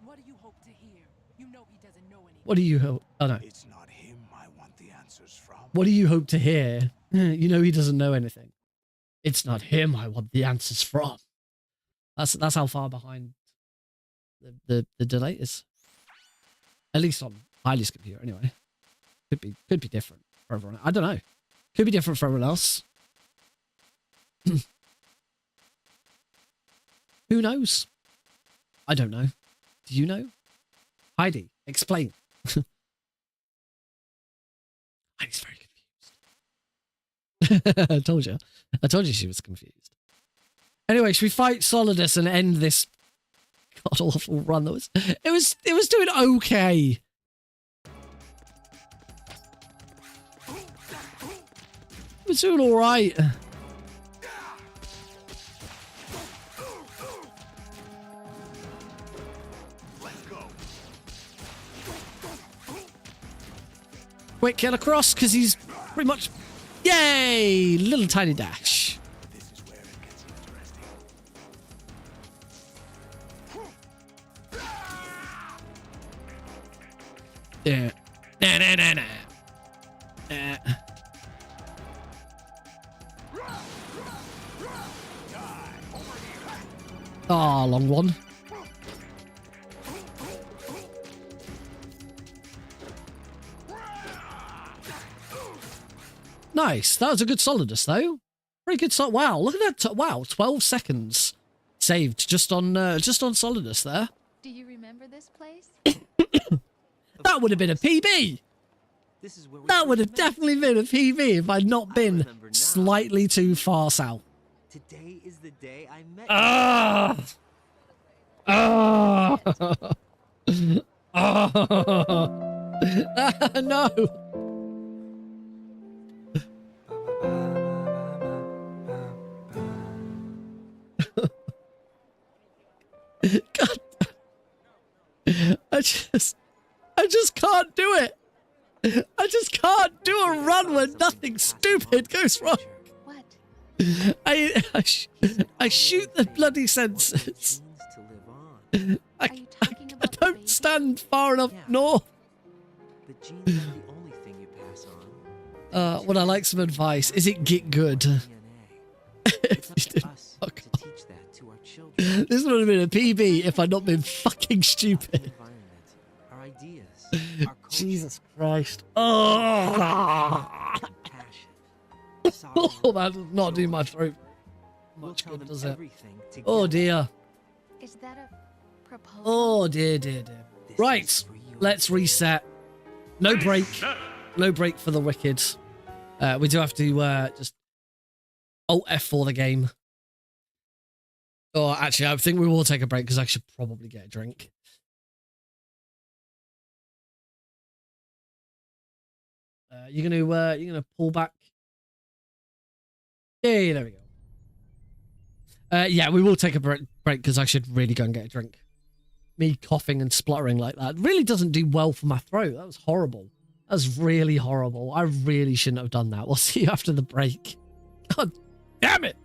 What do you hope to hear? You know he doesn't know anything. What do you hope? Oh no. It's not him I want the answers from. What do you hope to hear? You know he doesn't know anything. It's not him I want the answers from. That's how far behind the delay is. At least on Heidi's computer, anyway. Could be different for everyone. I don't know. Could be different for everyone else. Who knows? I don't know. Do you know? Heidi, explain. Heidi's very confused. I told you she was confused. Anyway, should we fight Solidus and end this god awful run that was it was doing okay. It was doing alright. Quick kill across, because he's pretty much... Yay! Little tiny dash. This is where it gets interesting. Yeah. Nah. Ah, long one. Nice. That was a good Solidus, though. Very good. Wow, look at that. Wow, 12 seconds saved just on Solidus there. Do you remember this place? That would have been a PB. This is where we That would have first met. definitely been a PB if I'd not been remember now. slightly too far south. Today is the day I met Ah! Ah! Ah! No! God. I just can't do it. I just can't do a run where nothing stupid goes wrong. What? I shoot the bloody sensors. genes to live on. I Are you talking about the don't baby? stand far enough Yeah. north. The genes are the only thing you pass on. Would I like some advice? Is it get good? DNA. It's up You to did us fuck to teach that to our children. This would have been a PB if I'd not been fucking Our stupid. environment, our ideas, our culture, Jesus Christ. Oh, passion. oh that does not do my throat We'll much tell good, them does it? everything together. Oh dear. Is that a proposal? Oh dear. This Right, is for you. let's reset. No break. No break for the wicked. We do have to just Alt F4 the game. Oh, actually, I think we will take a break because I should probably get a drink. You're gonna pull back. Yeah, there we go. Yeah, we will take a break because I should really go and get a drink. Me coughing and spluttering like that really doesn't do well for my throat. That was horrible. That was really horrible. I really shouldn't have done that. We'll see you after the break. God damn it.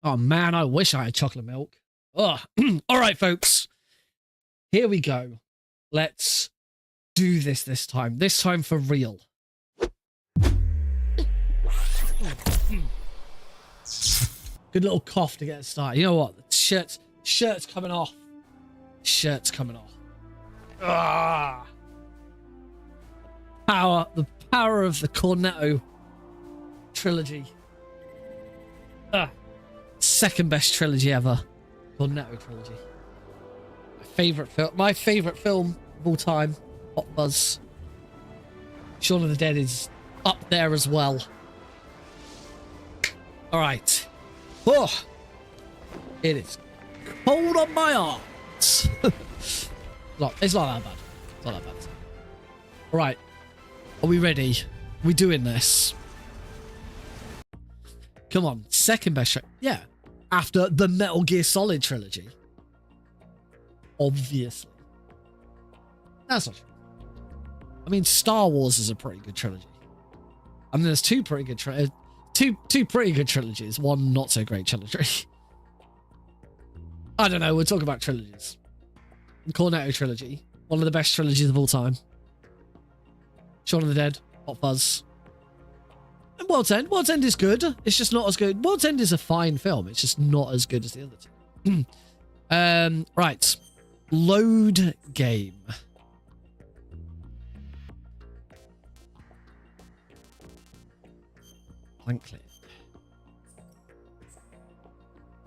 Oh man, I wish I had chocolate milk. Ugh. All right, folks. Here we go. Let's do this time. This time for real. Good little cough to get us started. You know what? The shirt's coming off. Shirt's coming off. Ah. The power of the Cornetto trilogy. Second best trilogy ever. Cornetto trilogy. My favorite film of all time. Hot Buzz. Shaun of the Dead is up there as well. All right. Oh, it is cold on my arms. It's not that bad. It's not that bad. All right. Are we ready? Are we doing this? Come on. Second best. Yeah. After the Metal Gear Solid trilogy. Obviously. That's not true. I mean, Star Wars is a pretty good trilogy. I mean, there's two pretty good trilogies, one not so great trilogy. I don't know, we'll talk about trilogies. Cornetto trilogy, one of the best trilogies of all time. Shaun of the Dead, Hot Fuzz. And World's End. World's End is good. It's just not as good. World's End is a fine film. It's just not as good as the other two. Right. Load game. Blank clear.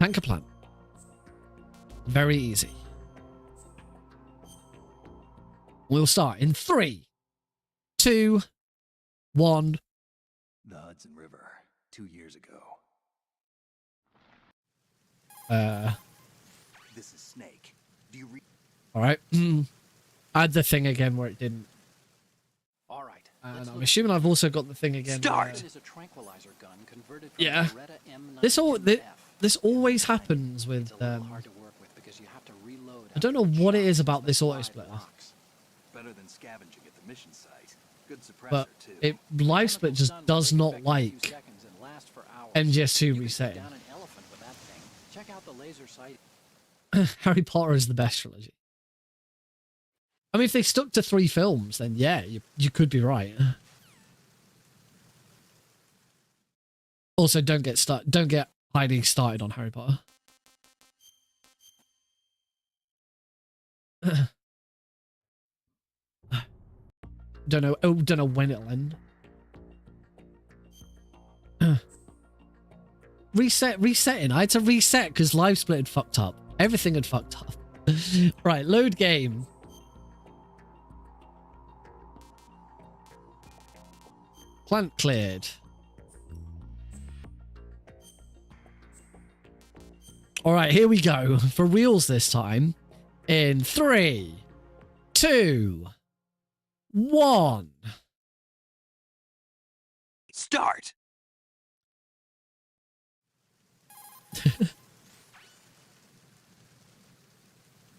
Tanker plant. Very easy. We'll start in 3, 2, 1. The Hudson River, 2 years ago. This is Snake. Do you read? All right. Add the thing again where it didn't. All right. And I'm assuming I've also got the thing again. Start. Is a tranquilizer gun converted from Yeah. Beretta This always happens with. hard to work with because you have to reload. I don't know what it is about this auto splitter, Better than scavenging at the mission site. Good suppressor but too. Live Split just does not like MGS2 resetting. Check out the laser sight. Harry Potter is the best trilogy. I mean, if they stuck to 3 films, then yeah, you could be right. Also, don't get Heidi started on Harry Potter. Don't know when it'll end. Resetting. I had to reset because Live Split had fucked up. Everything had fucked up. Right, load game. Plant cleared. All right, here we go. For reals this time. In 3, 2, 1. Start.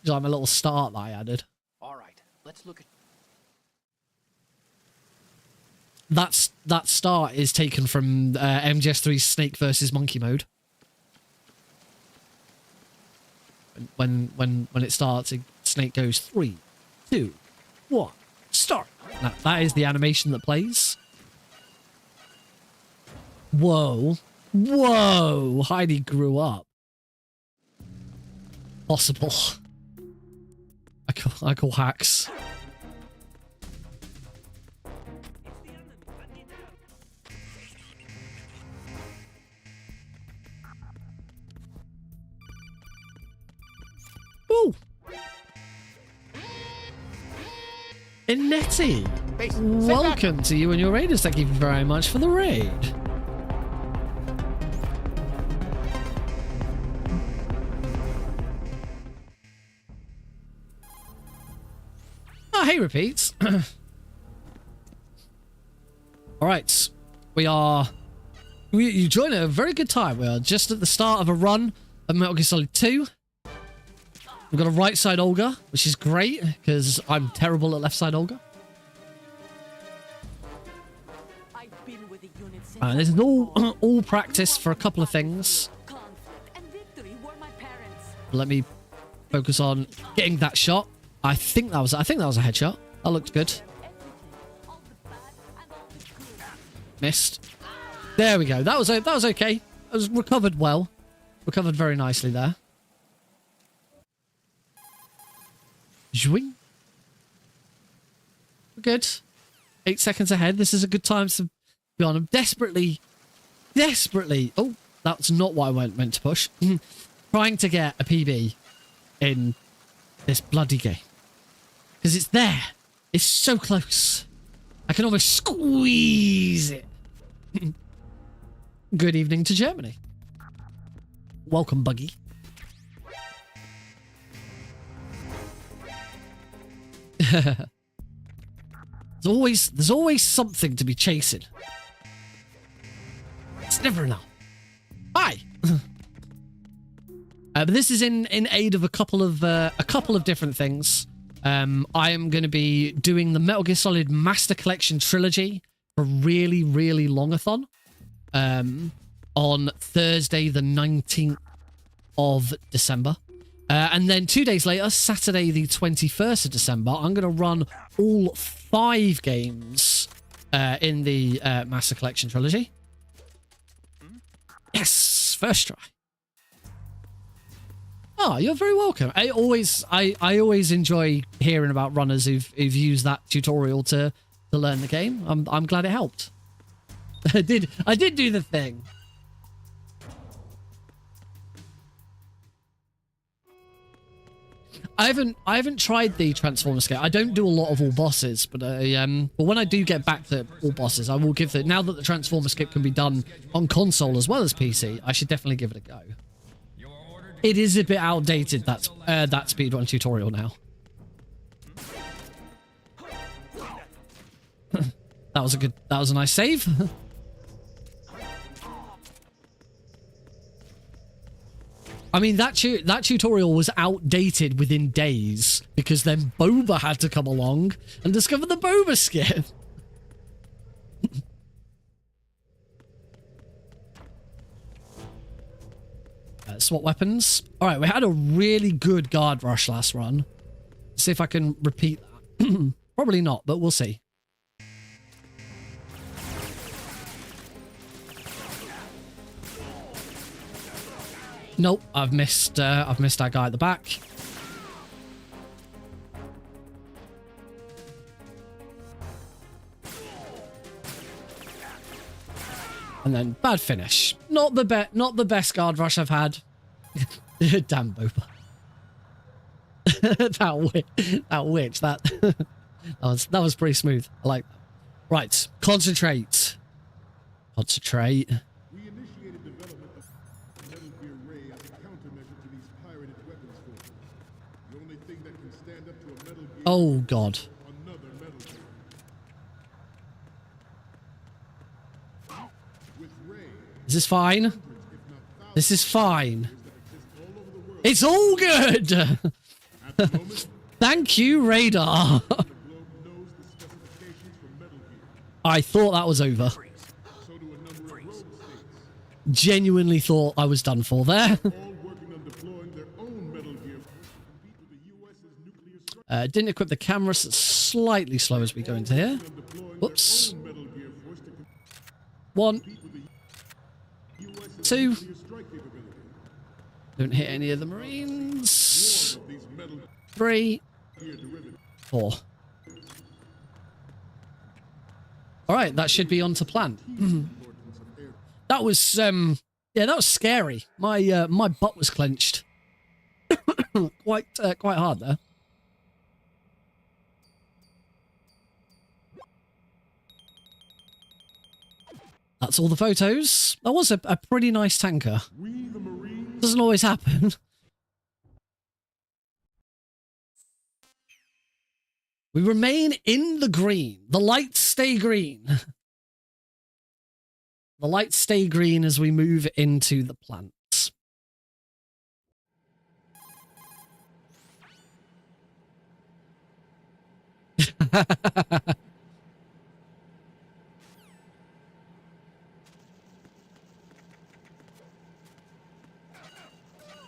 Like my little start that I added. All right, let's look at. That start is taken from MGS3's Snake versus Monkey mode. When it starts, Snake goes 3, 2, 1, start. That is the animation that plays. Whoa. Whoa. Heidi grew up. Possible. I call hacks. Ooh. Inetti, welcome to you and your raiders. Thank you very much for the raid. Oh, hey, repeats. All right, you join at a very good time. We are just at the start of a run of Metal Gear Solid 2. We've got a right side Olga, which is great because I'm terrible at left side Olga. And this is all practice for a couple of things. Let me focus on getting that shot. I think that was a headshot. That looked good. Missed. There we go. That was okay. It was recovered well. Recovered very nicely there. Zwing. We're good. 8 seconds ahead. This is a good time to be on. I'm desperately. Oh, that's not what I meant to push. Trying to get a PB in this bloody game. Because it's there. It's so close. I can almost squeeze it. Good evening to Germany. Welcome, Buggy. There's always something to be chasing. It's never enough. Hi. But this is in aid of a couple of different things. I am going to be doing the Metal Gear Solid Master Collection trilogy for a really, really longathon on Thursday, the 19th of December. And then 2 days later, Saturday, the 21st of December, I'm going to run all 5 games in the Master Collection trilogy. Yes, first try. Oh, you're very welcome. I always enjoy hearing about runners who've used that tutorial to learn the game. I'm glad it helped. I did do the thing. I haven't tried the Transformer Skate. I don't do a lot of all bosses, but when I do get back to all bosses, I will give it. Now that the Transformer Skip can be done on console as well as PC, I should definitely give it a go. It is a bit outdated, that speedrun tutorial now. That was a nice save. I mean, that tutorial was outdated within days because then Boba had to come along and discover the Boba skip. Swap weapons. All right, we had a really good guard rush last run. Let's see if I can repeat that. Probably not, but we'll see. Nope, I've missed that guy at the back. And then bad finish. Not the best guard rush I've had. Damn Boba. that witch. That was pretty smooth. I like that. Right, concentrate. Concentrate. We initiated development of Metal Gear Ray as a countermeasure to these pirated weapons forces. The only thing that can stand up to a Metal Gear. Oh God. Another Metal Gear. With Ray, Is this fine? This is fine. It's all good. Thank you, radar. I thought that was over. Genuinely thought I was done for there. Didn't equip the camera, so it's slightly slow as we go into here. Whoops. 1, 2. Don't hit any of the Marines. 3, 4. All right, that should be on to plan. That was yeah, that was scary. My butt was clenched. quite hard there. That's all the photos. That was a pretty nice tanker. Doesn't always happen. We remain in the green. The lights stay green. The lights stay green as we move into the plants.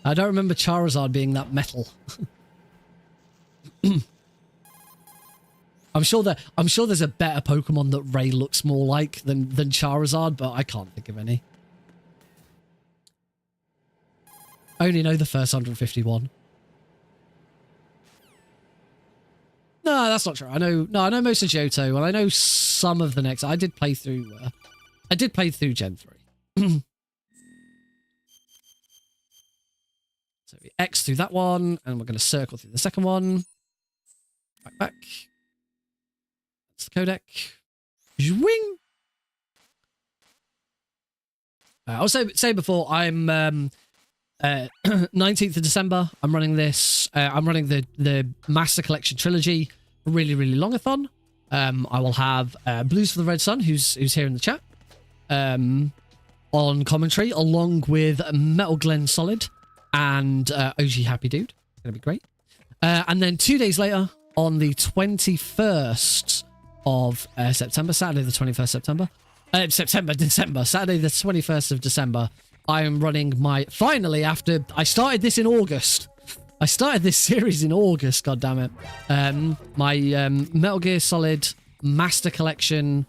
I don't remember Charizard being that metal. I'm sure there's a better Pokemon that Ray looks more like than Charizard, but I can't think of any. I only know the first 151. No, that's not true. I know most of Johto, and I know some of the next. I did play through Gen 3. So we X through that one, and we're going to circle through the second one. Back. That's the codec. Zwing! I'll say before, I'm 19th of December. I'm running this. I'm running the Master Collection Trilogy. Really, really longathon. I will have Blues for the Red Sun, who's here in the chat, on commentary, along with Metal Glen Solid and OG Happy Dude. Gonna be great. And then 2 days later, on the 21st of September, Saturday the 21st September, December, Saturday the 21st of December, I am running my, finally, after I started this in August. I started this series in August, god damn it. My Metal Gear Solid Master Collection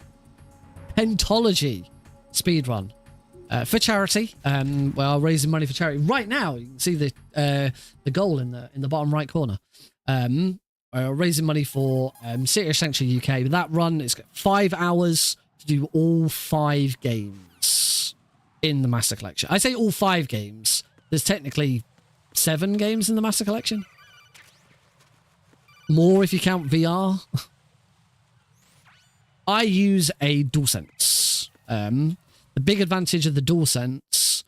Pentalogy speedrun for charity. Well, raising money for charity. Right now, you can see the goal in the bottom right corner. Raising money for Sirius Sanctuary UK. But that run, it's got 5 hours to do all 5 games in the Master Collection. I say all 5 games. There's technically 7 games in the Master Collection. More if you count VR. I use a DualSense. The big advantage of the DualSense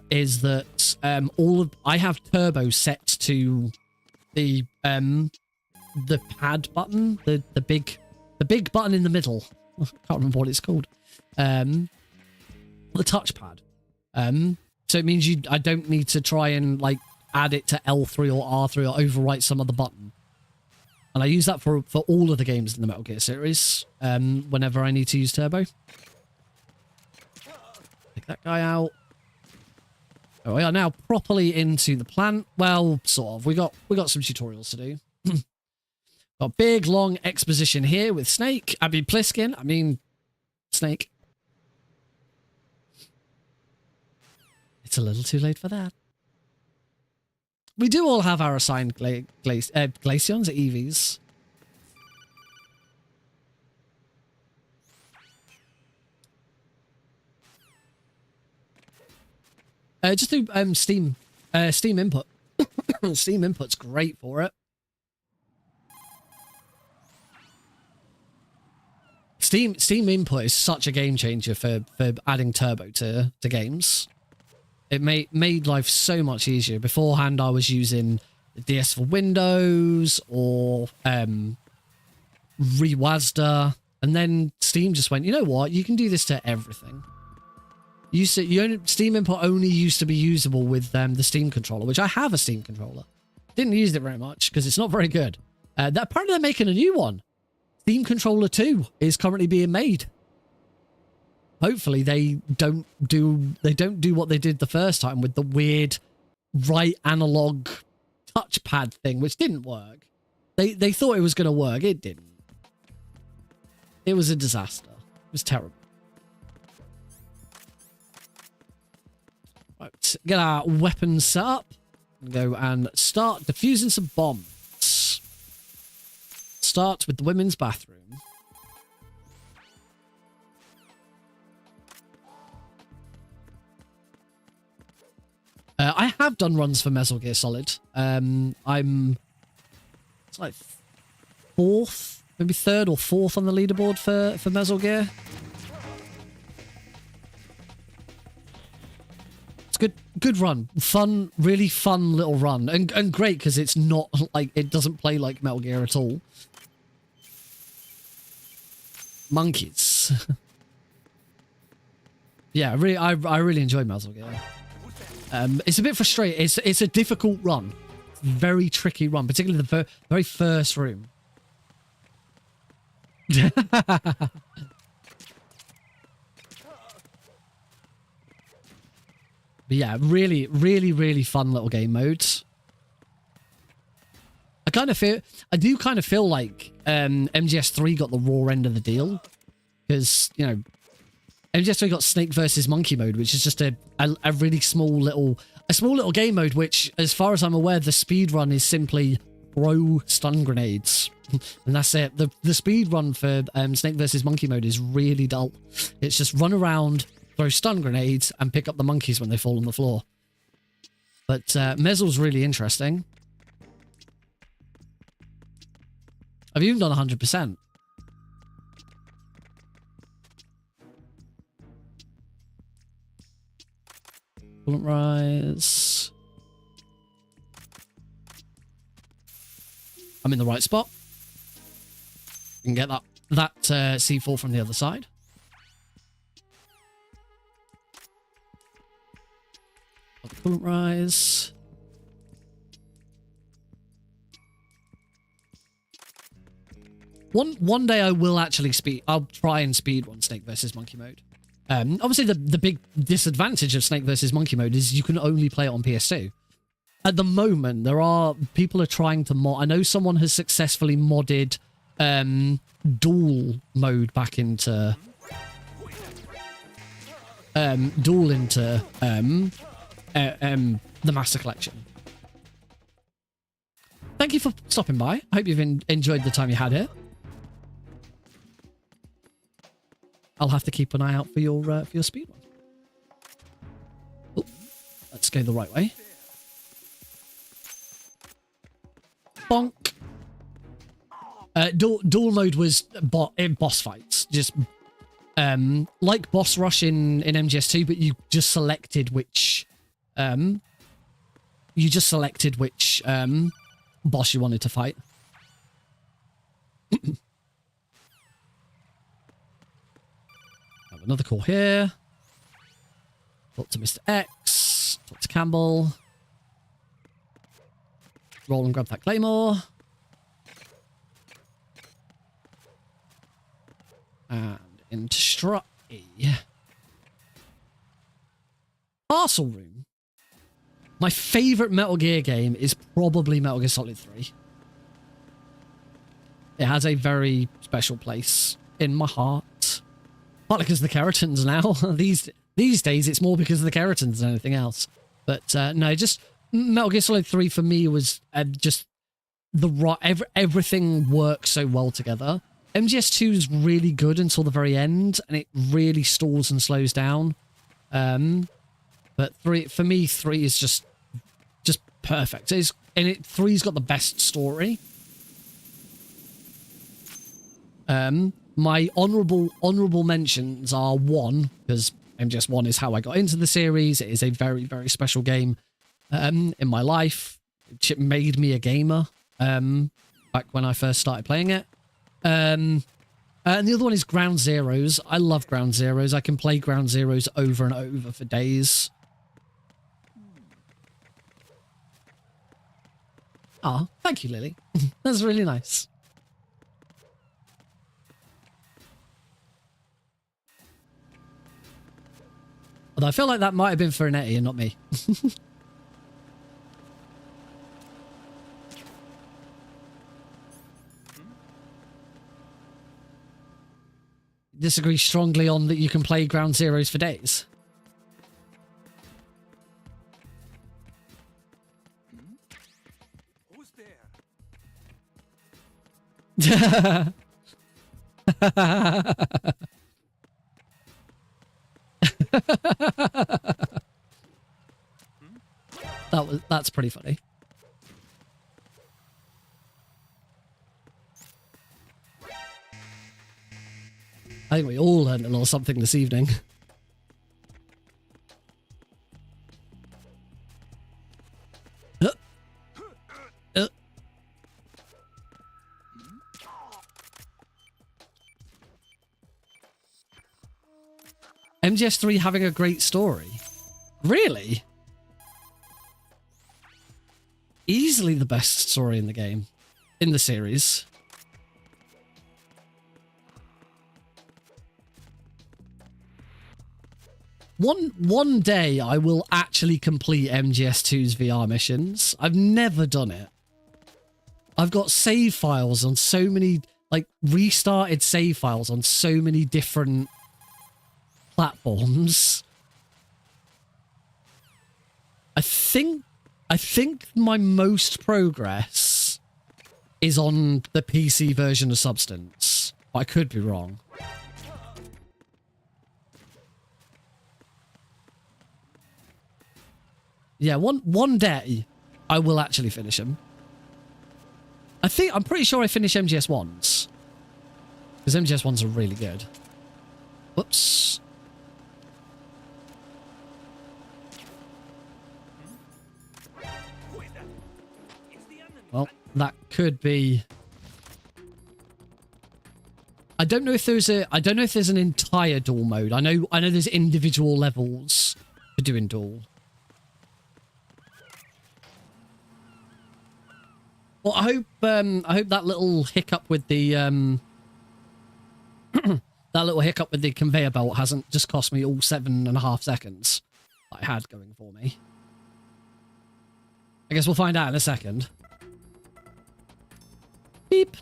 is that I have turbo set to the pad button, the big button in the middle. I can't remember what it's called. The touchpad. So it means I don't need to try and like add it to L3 or R3 or overwrite some other button. And I use that for all of the games in the Metal Gear series. Whenever I need to use turbo. Take that guy out. Oh, we are now properly into the plant. Well, sort of. We got some tutorials to do. Got big long exposition here with Snake. Pliskin. Snake. It's a little too late for that. We do all have our assigned Glaceons at EVs. Just do Steam input. Steam input's great for it. Steam input is such a game changer for adding turbo to games. It made life so much easier. Beforehand, I was using the DS for Windows or Rewazda, and then Steam just went, you know what? You can do this to everything. Steam input only used to be usable with the Steam controller, which I have a Steam controller. Didn't use it very much because it's not very good. Apparently they're making a new one. Steam Controller 2 is currently being made. Hopefully they don't do what they did the first time with the weird right analog touchpad thing, which didn't work. They thought it was going to work. It didn't. It was a disaster. It was terrible. Right, get our weapons set up and go and start defusing some bombs. Start with the women's bathroom. I have done runs for Metal Gear Solid. It's like 4th, maybe 3rd or 4th on the leaderboard for Metal Gear. It's good run. Fun, really fun little run. And great because it's not like, it doesn't play like Metal Gear at all. Monkeys. Yeah, I really enjoyed Metal Gear. It's a bit frustrating. It's a difficult run. It's a very tricky run, particularly the very first room. But yeah, really, really, really fun little game modes. I do kind of feel like MGS3 got the raw end of the deal. Because, you know, MGS3 got Snake versus Monkey mode, which is just a really small little game mode, which, as far as I'm aware, the speedrun is simply throw stun grenades. And that's it. The speedrun for Snake versus Monkey mode is really dull. It's just run around, throw stun grenades, and pick up the monkeys when they fall on the floor. But Mezzle's really interesting. I've even done 100%. Bullet rise. I'm in the right spot. You can get that C4 from the other side. Bullet rise. One day I will actually I'll try and speedrun Snake versus Monkey mode. Obviously the big disadvantage of Snake versus Monkey mode is you can only play it on PS2. At the moment, people are trying to mod. I know someone has successfully modded duel mode back into the Master Collection. Thank you for stopping by. I hope you've enjoyed the time you had here. I'll have to keep an eye out for your speed one. Oh, let's go the right way. Bonk. Duel mode was in boss fights, just like boss rush in MGS2, but you just selected which boss you wanted to fight. Have another call here. Talk to Mr. X. Talk to Campbell. Roll and grab that claymore. And into Strutty. Parcel Room. My favourite Metal Gear game is probably Metal Gear Solid 3. It has a very special place in my heart. Partly because of the Keratons now. These days, it's more because of the Keratons than anything else. But no, just Metal Gear Solid 3 for me was just everything works so well together. MGS2 is really good until the very end, and it really stalls and slows down. But 3 for me, 3 is just perfect. 3's got the best story. My honorable mentions are 1, because MGS1 is how I got into the series. It is a very, very special game in my life. It made me a gamer back when I first started playing it. And the other one is Ground Zeroes. I love Ground Zeroes. I can play Ground Zeroes over and over for days. Ah, thank you, Lily. That's really nice. Although I feel like that might have been for Annette and not me. Disagree strongly on that you can play Ground Zeroes for days. Who's there? That's pretty funny. I think we all learned a little something this evening. MGS3 having a great story. Really? Easily the best story in the game. In the series. one day I will actually complete MGS2's VR missions. I've never done it. I've got save files on so many, like restarted save files on so many different platforms. I think my most progress is on the PC version of Substance. I could be wrong. Yeah, one day I will actually finish them. I'm pretty sure I finished MGS1s. Because MGS1s are really good. Whoops. Well, that could be... I don't know if there's an entire duel mode. I know there's individual levels for doing duel. Well, I hope that little hiccup with the conveyor belt hasn't just cost me all 7.5 seconds that I had going for me. I guess we'll find out in a second. Beep.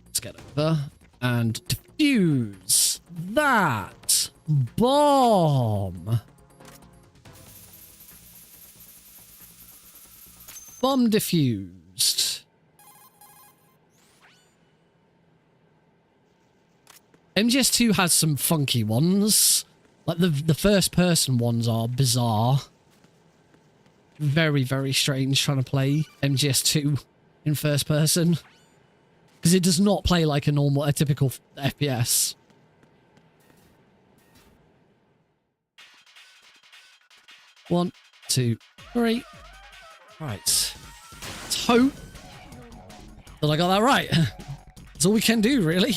Let's get over and defuse that bomb. Bomb defused. MGS2 has some funky ones. Like the first person ones are bizarre. Very, very strange trying to play MGS2 in first person. Because it does not play like a typical FPS. One, two, three. Right. Let's hope that I got that right. That's all we can do, really.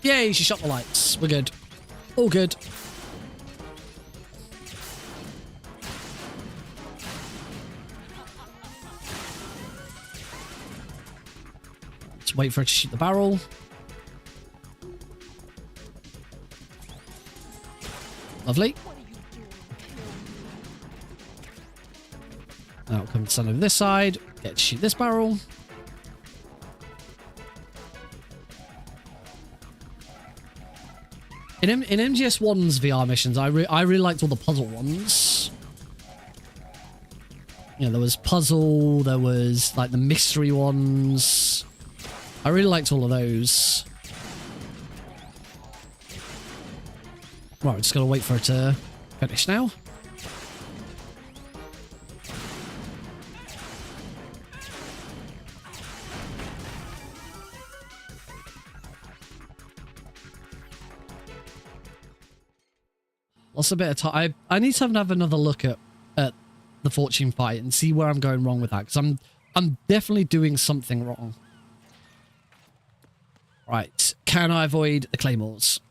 Yay, she shot the lights. We're good. All good. Let's wait for her to shoot the barrel. Lovely. Now come to stand over this side. Get to shoot this barrel. In MGS1's VR missions, I really liked all the puzzle ones. You know, there was puzzle, there was like the mystery ones. I really liked all of those. Right, we're just gonna wait for it to finish now. Lost a bit of time. I need to have another look at the fortune fight and see where I'm going wrong with that, because I'm definitely doing something wrong. Right, can I avoid the claymores?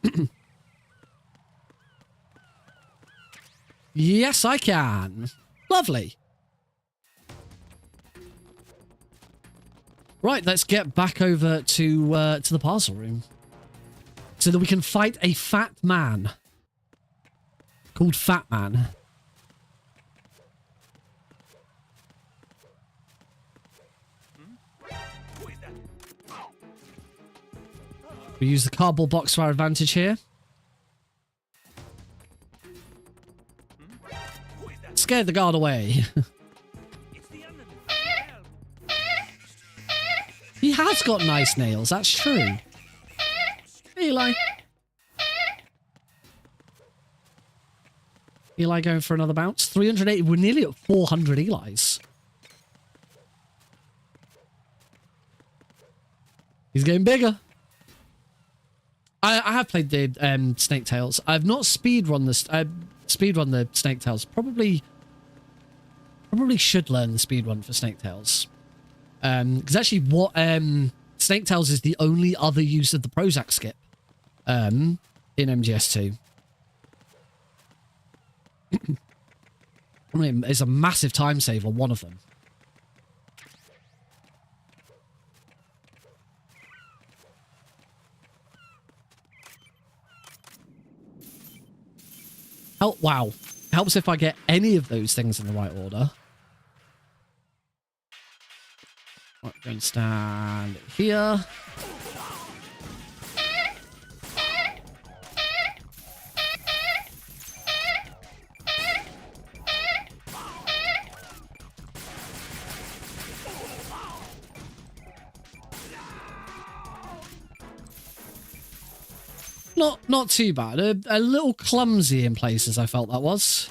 Yes, I can. Lovely. Right, let's get back over to the parcel room so that we can fight a fat man called Fat Man. We use the cardboard box to our advantage here. Scared the guard away. He has got nice nails, that's true. Eli. Eli going for another bounce. 380. We're nearly at 400 Elis. He's getting bigger. I have played the Snake Tails. I've not speedrun this. Speedrun the Snake Tails. Probably should learn the speedrun for Snake Tails. Because actually, what Snake Tails is the only other use of the Prozac skip. in MGS2. I mean, it's a massive time saver, one of them. Oh, wow. Helps if I get any of those things in the right order. Right, go and stand here. Not too bad. A little clumsy in places, I felt that was.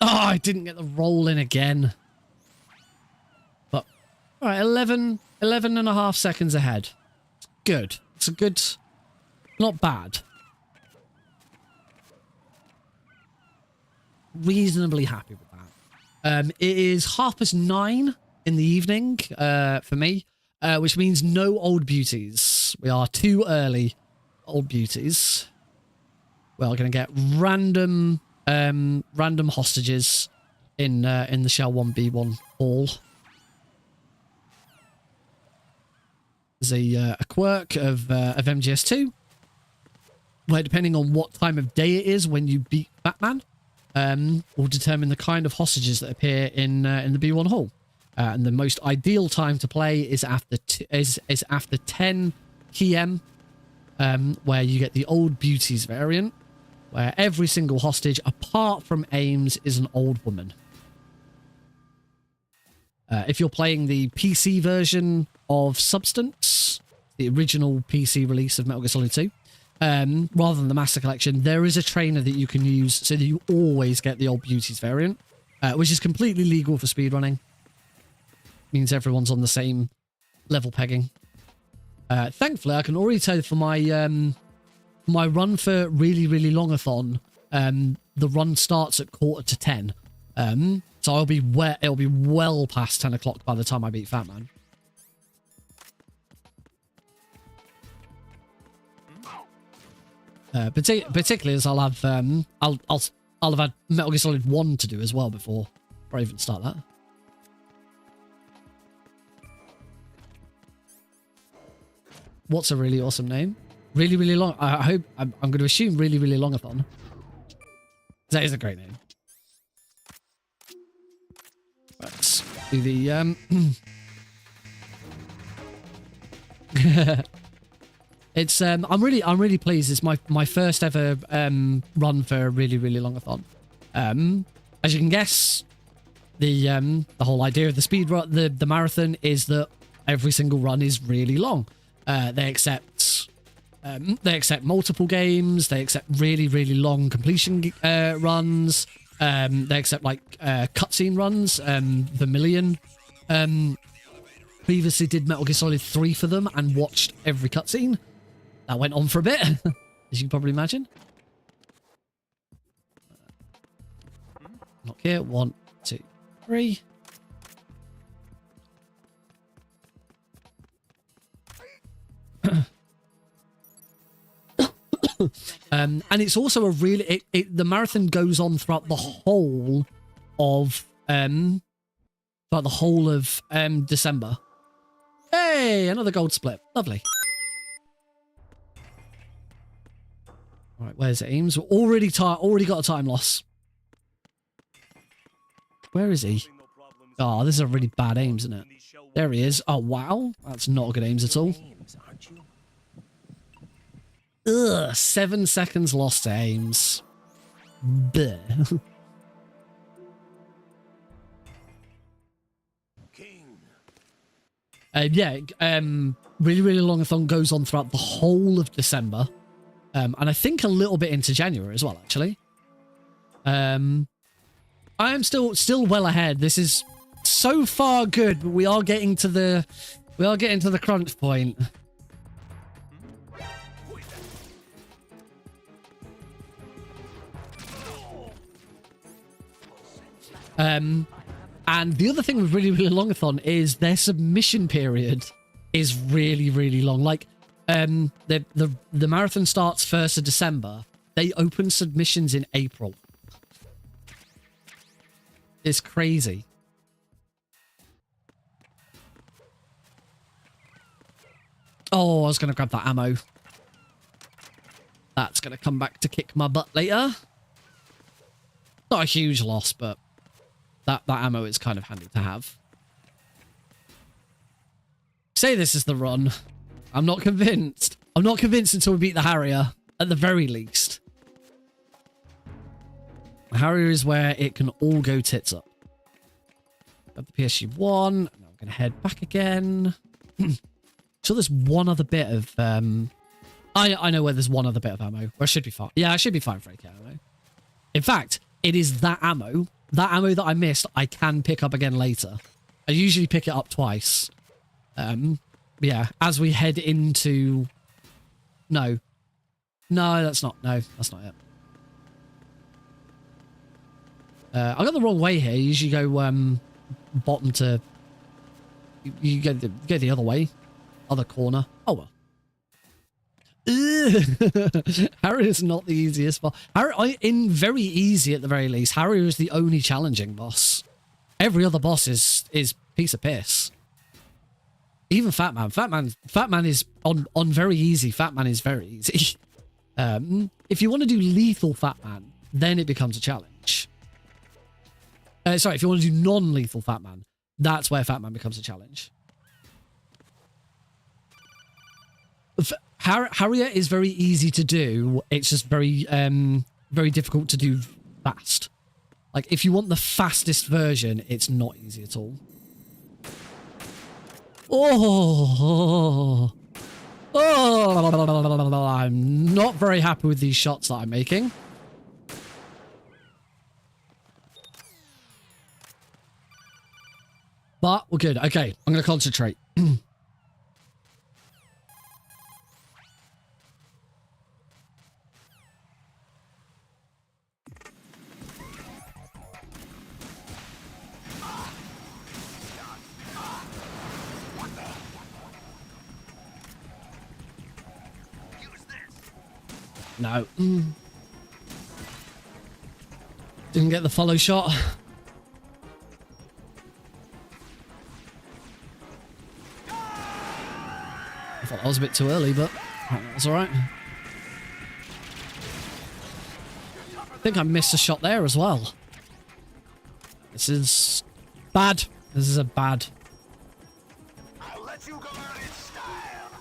Oh, I didn't get the roll in again. But, all right, 11 and a half seconds ahead. It's good. It's a good, not bad. Reasonably happy with that. It is 9:30 in the evening for me, which means no old beauties. We are too early. Old beauties. We are going to get random hostages in the Shell 1B1 hall. There's a quirk of MGS2, where depending on what time of day it is when you beat Batman, will determine the kind of hostages that appear in the B1 hall. And the most ideal time to play is after 10 PM, where you get the old beauties variant, where every single hostage, apart from Ames, is an old woman. If you're playing the PC version of Substance, the original PC release of Metal Gear Solid 2, rather than the Master Collection, there is a trainer that you can use so that you always get the old beauties variant, which is completely legal for speedrunning. Means everyone's on the same level pegging. Thankfully, I can already tell for my my run for really, really longathon, the run starts at 9:45. So it'll be well past 10 o'clock by the time I beat Fat Man. Particularly as I'll have I'll have had Metal Gear Solid 1 to do as well before I even start that. What's a really awesome name? Really, really long. I hope I'm going to assume really, really longathon. That is a great name. Let's do the It's I'm really pleased. It's my first ever run for a really, really longathon. As you can guess, the whole idea of the speed run, the marathon, is that every single run is really long. They accept multiple games. They accept really, really long completion runs. They accept like cutscene runs. Vermilion previously did Metal Gear Solid 3 for them and watched every cutscene. That went on for a bit, as you can probably imagine. Knock here. 1, 2, 3. And it's also a really the marathon goes on throughout the whole of December. Hey, another gold split. Lovely. All right, where's Ames? We're already got a time loss. Where is he? Oh, this is a really bad Ames, isn't it? There he is. Oh, wow. That's not a good Ames at all. Ugh, 7 seconds lost to Ames. Bleh. Really, really longathon goes on throughout the whole of December. And I think a little bit into January as well, actually. I am still well ahead. This is so far good, but we are getting to the crunch point. And the other thing with really, really longathon is their submission period is really, really long. Like, the marathon starts 1st of December. They open submissions in April. It's crazy. Oh, I was going to grab that ammo. That's going to come back to kick my butt later. Not a huge loss, but that ammo is kind of handy to have. Say this is the run. I'm not convinced. I'm not convinced until we beat the Harrier, at the very least. The Harrier is where it can all go tits up. Got the PSG-1. Now I'm going to head back again. So there's one other bit of... I know where there's one other bit of ammo. Where I should be fine. Yeah, I should be fine for AK ammo. In fact, it is that ammo that I missed, I can pick up again later. I usually pick it up twice. Yeah, as we head into... No. No, that's not. No, that's not it. I got the wrong way here. You usually go bottom to... You go the other way. Other corner. Oh, well. Harrier is not the easiest boss. In very easy at the very least. Harrier is the only challenging boss. Every other boss is piece of piss. Even Fat Man. Fat Man is on very easy. Fat Man is very easy. If you want to do lethal Fat Man, then it becomes a challenge. Sorry, if you want to do non-lethal Fat Man, that's where Fat Man becomes a challenge. Harrier is very easy to do. It's just very difficult to do fast. Like, if you want the fastest version, it's not easy at all. Oh, I'm not very happy with these shots that I'm making. But we're good. Okay, I'm going to concentrate. No. Didn't get the follow shot. I thought that was a bit too early, but that's alright. I think I missed a shot there as well. This is bad. This is a bad. I'll let you go out in style.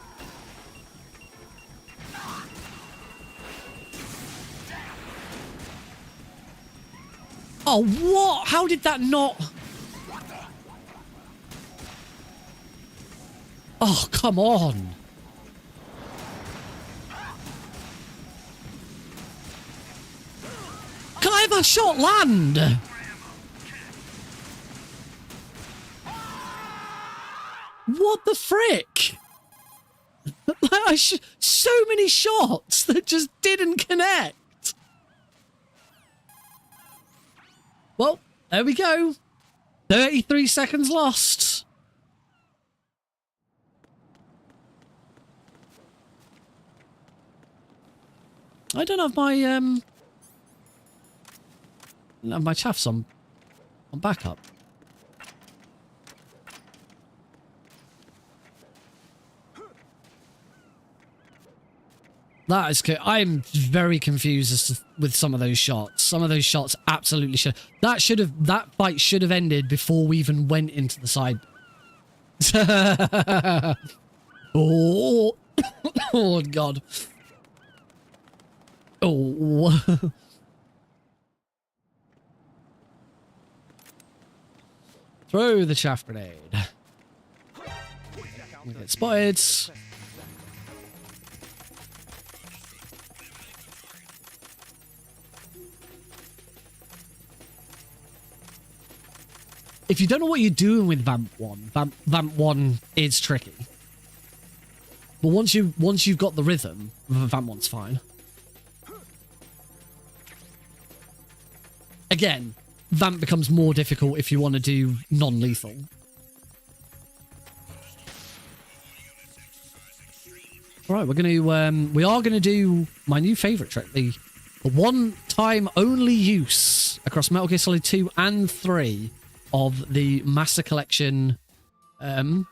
Oh, what? How did that not... Oh, come on. Can I have a shot land? What the frick? So many shots that just didn't connect. Well, there we go. 33 seconds lost. I don't have my chaffs on backup. That is good. I'm very confused with some of those shots. Some of those shots absolutely should. That fight should have ended before we even went into the side. Oh, oh God. Oh. Throw the chaff grenade. We get spotted. If you don't know what you're doing with Vamp 1, Vamp 1 is tricky. But once you've got the rhythm, Vamp 1's fine. Again, Vamp becomes more difficult if you want to do non-lethal. All right, we are gonna do my new favorite trick, the one-time only use across Metal Gear Solid 2 and 3 of the Master Collection. The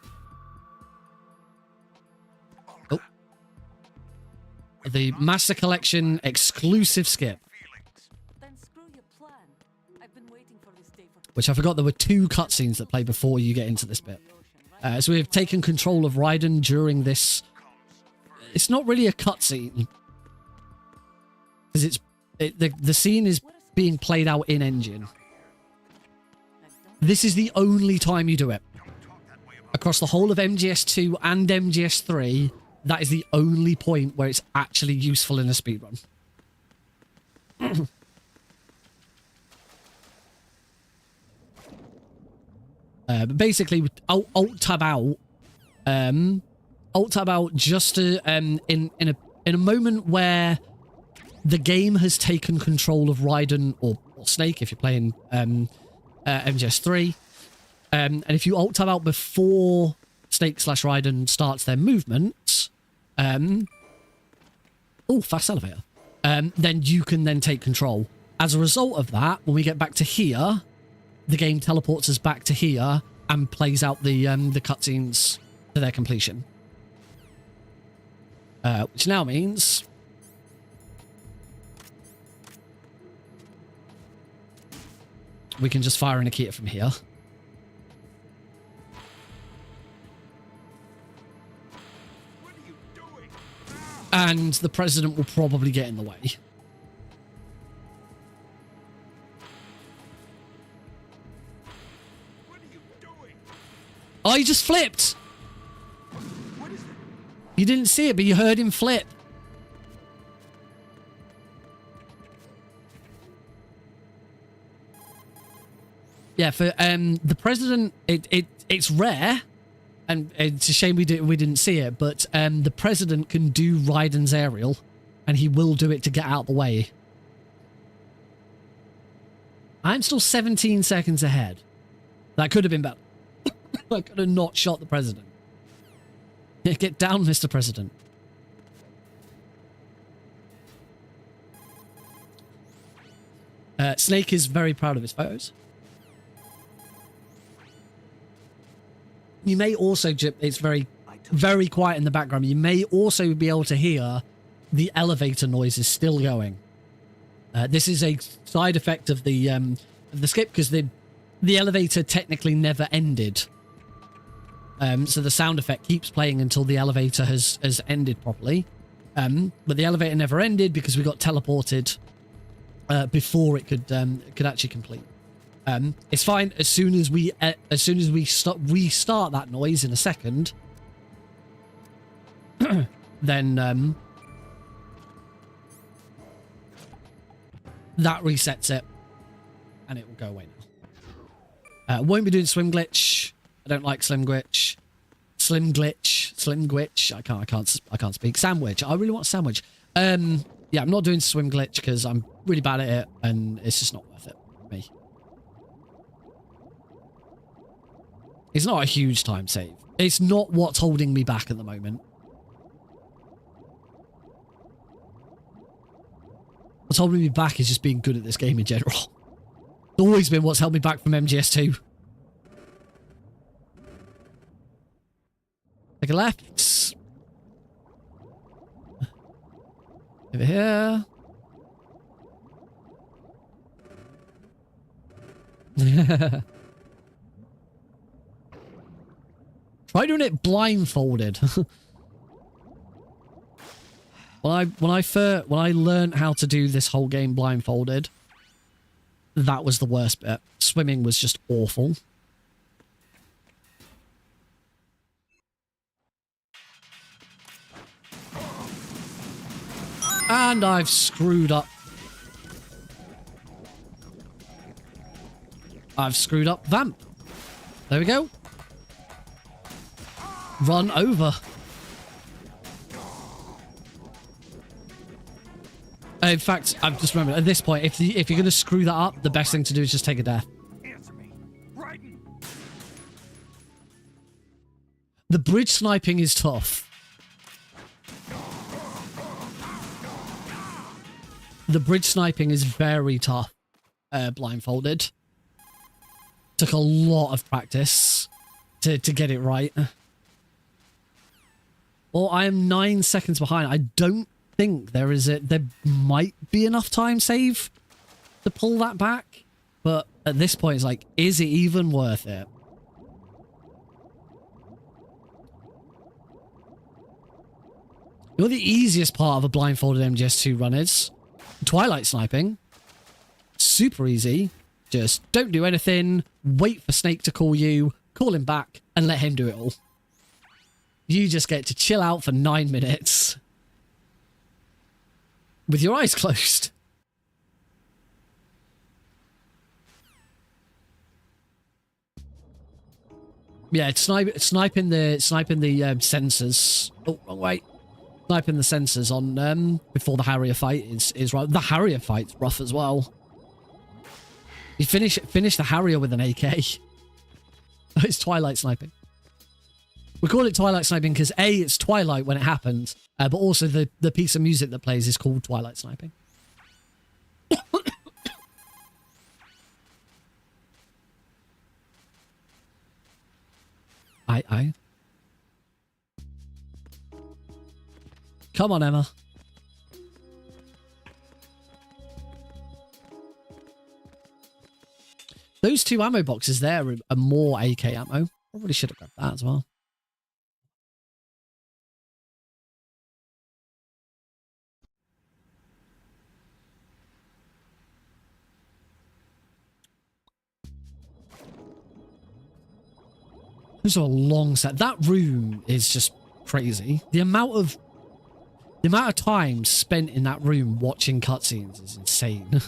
Master Collection exclusive skip. Then screw your plan. I've been waiting for this day for Which I forgot there were 2 cutscenes that play before you get into this bit. So we've taken control of Raiden during this. It's not really a cutscene. Because the scene is being played out in engine. This is the only time you do it. Across the whole of MGS2 and MGS3, that is the only point where it's actually useful in a speedrun. But basically, alt-tab out. Alt-tab out just to, in a moment where the game has taken control of Raiden or Snake, if you're playing MGS3. And if you alt-tab out before Snake/Raiden starts their movement, fast elevator, then you can then take control. As a result of that, when we get back to here, the game teleports us back to here and plays out the cutscenes to their completion. Which now means we can just fire a Nikita from here. And the president will probably get in the way. What are you doing? Oh, he just flipped. What is it? You didn't see it, but you heard him flip. Yeah, for the president, it's rare. And it's a shame we didn't see it, but the president can do Raiden's aerial, and he will do it to get out the way. I'm still 17 seconds ahead. That could have been better. I could have not shot the president. Get down, Mr. President. Snake is very proud of his photos. You may also, it's very, very quiet in the background. You may also be able to hear the elevator noises still going. This is a side effect of the skip because the elevator technically never ended. So the sound effect keeps playing until the elevator has ended properly. But the elevator never ended because we got teleported before it could actually complete. It's fine as soon as we restart that noise in a second. Then that resets it, and it will go away now. Won't be doing swim glitch. I don't like slim glitch. Slim glitch. I can't speak. Sandwich. I really want a sandwich. Yeah, I'm not doing swim glitch because I'm really bad at it, and it's just not worth it for me. It's not a huge time save. It's not what's holding me back at the moment. What's holding me back is just being good at this game in general. It's always been what's held me back from MGS2. Take a left. Over here. Try doing it blindfolded. When I learned how to do this whole game blindfolded, that was the worst bit. Swimming was just awful. And I've screwed up. I've screwed up Vamp. There we go. Run over. In fact, I've just remembered, at this point, if you're going to screw that up, the best thing to do is just take a death. Answer me. Raiden! The bridge sniping is tough. The bridge sniping is very tough, blindfolded. Took a lot of practice to get it right. Well, I am 9 seconds behind. I don't think there might be enough time save to pull that back. But at this point, it's like, is it even worth it? You know what the easiest part of a blindfolded MGS2 run is? Twilight sniping. Super easy. Just don't do anything, wait for Snake to call you, call him back, and let him do it all. You just get to chill out for 9 minutes. With your eyes closed. Yeah, sniping the sensors. Oh, wrong way. Sniping the sensors on before the Harrier fight is right. The Harrier fight's rough as well. You finish the Harrier with an AK. It's Twilight sniping. We call it Twilight sniping because A, it's Twilight when it happens, but also the piece of music that plays is called Twilight sniping. Aye. Come on, Emma. Those 2 ammo boxes there are more AK ammo. Probably should have grabbed that as well. Those are a long set. That room is just crazy. The amount of time spent in that room watching cutscenes is insane.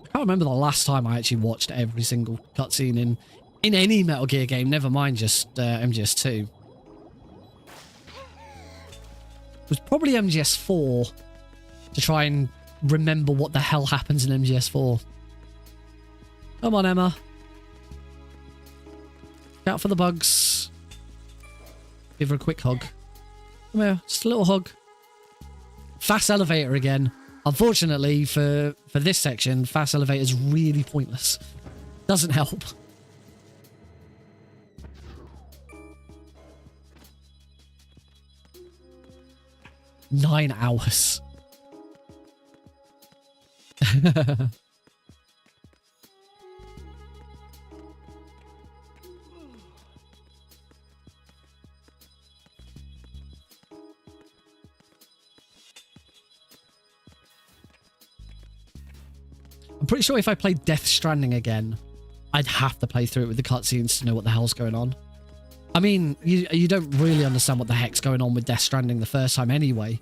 I can't remember the last time I actually watched every single cutscene in any Metal Gear game, never mind just MGS2. It was probably MGS4 to try and remember what the hell happens in MGS4. Come on, Emma. Look out for the bugs. Give her a quick hug. Come here, just a little hug. Fast elevator again. Unfortunately, for this section, fast elevator is really pointless. Doesn't help. Nine hours. I'm pretty sure if I played Death Stranding again, I'd have to play through it with the cutscenes to know what the hell's going on. I mean, you don't really understand what the heck's going on with Death Stranding the first time anyway.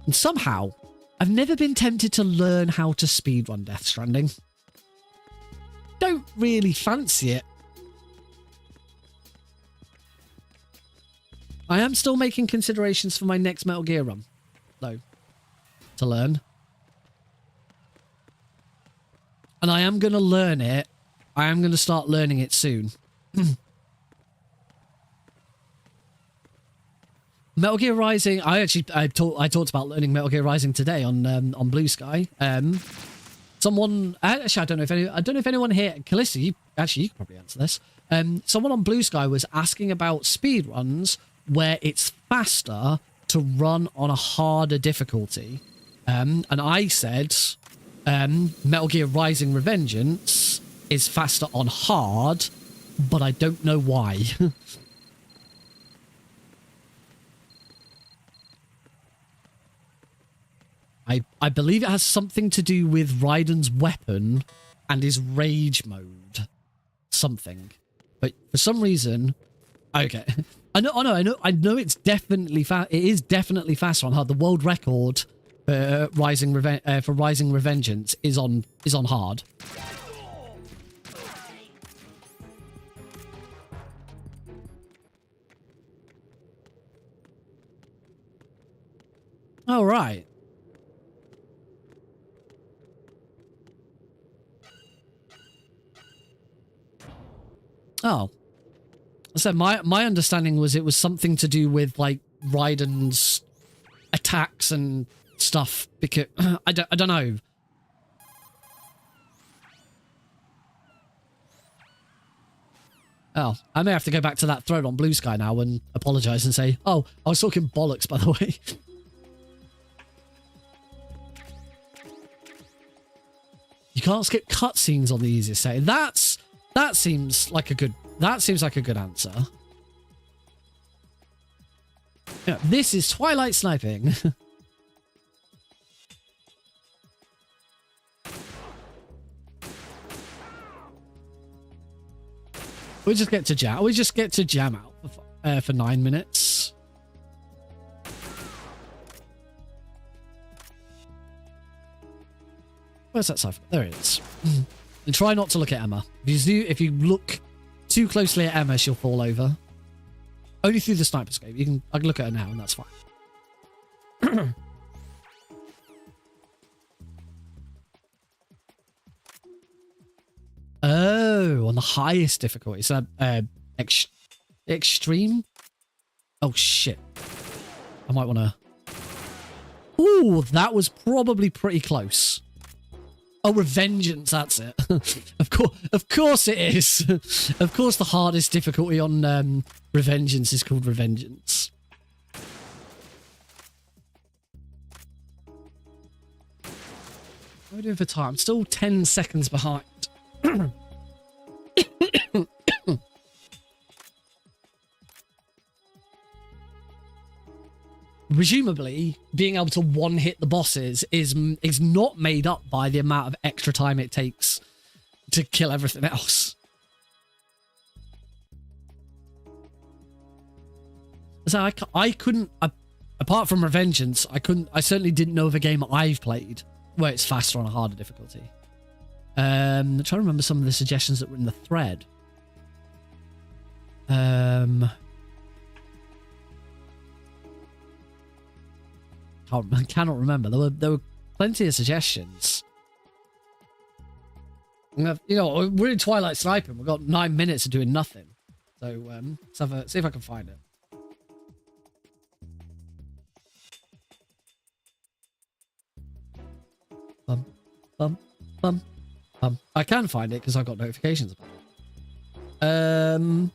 And somehow, I've never been tempted to learn how to speedrun Death Stranding. Don't really fancy it. I am still making considerations for my next Metal Gear run, though, to learn. And I am going to learn it. I am going to start learning it soon. Metal Gear Rising. I talked about learning Metal Gear Rising today on Blue Sky. Someone actually I don't know if anyone here, Calista, you could probably answer this. Someone on Blue Sky was asking about speedruns where it's faster to run on a harder difficulty. And I said Metal Gear Rising Revengeance is faster on hard, but I don't know why. I believe it has something to do with Raiden's weapon and his rage mode. Something. But for some reason... Okay. I know it's definitely fast. It is definitely faster on hard. The world record for Rising Revengeance is on hard. All right. Oh. So my understanding was it was something to do with like Raiden's attacks and stuff because I don't know. Oh, I may have to go back to that thread on Blue Sky now and apologize and say, "Oh, I was talking bollocks, by the way." You can't skip cutscenes on the easiest setting. That seems like a good answer. Yeah, this is Twilight sniping. We just get to jam out for 9 minutes. Where's that cipher? There it is. And try not to look at Emma. If you look too closely at Emma, she'll fall over. Only through the sniper scope. I can look at her now, and that's fine. Oh, on the highest difficulty. So, extreme? Oh, shit. I might want to... Ooh, that was probably pretty close. Oh, Revengeance, that's it. Of course it is. Of course the hardest difficulty on Revengeance is called Revengeance. What are we doing for time? Still 10 seconds behind. Presumably, being able to one-hit the bosses is not made up by the amount of extra time it takes to kill everything else. So I couldn't, apart from Revengeance, I certainly didn't know of a game I've played where it's faster on a harder difficulty. I'm trying to remember some of the suggestions that were in the thread. I cannot remember. There were plenty of suggestions. You know, we're in Twilight Sniping. We've got 9 minutes of doing nothing. So let's see if I can find it. I can find it because I've got notifications about it.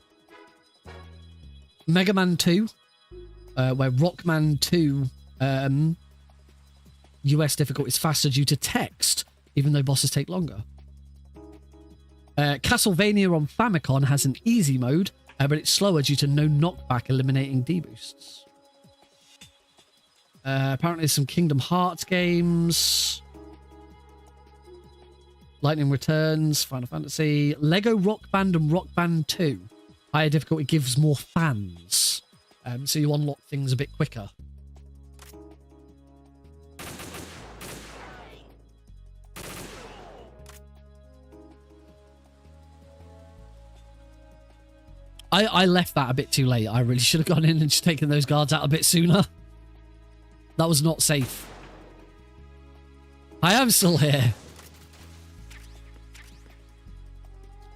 Mega Man 2, where Rockman 2 US difficult is faster due to text, even though bosses take longer. Castlevania on Famicom has an easy mode, but it's slower due to no knockback, eliminating deboosts. Apparently some Kingdom Hearts games. Lightning Returns, Final Fantasy, Lego Rock Band and Rock Band 2. Higher difficulty gives more fans, so you unlock things a bit quicker. I left that a bit too late. I really should have gone in and just taken those guards out a bit sooner. That was not safe. I am still here.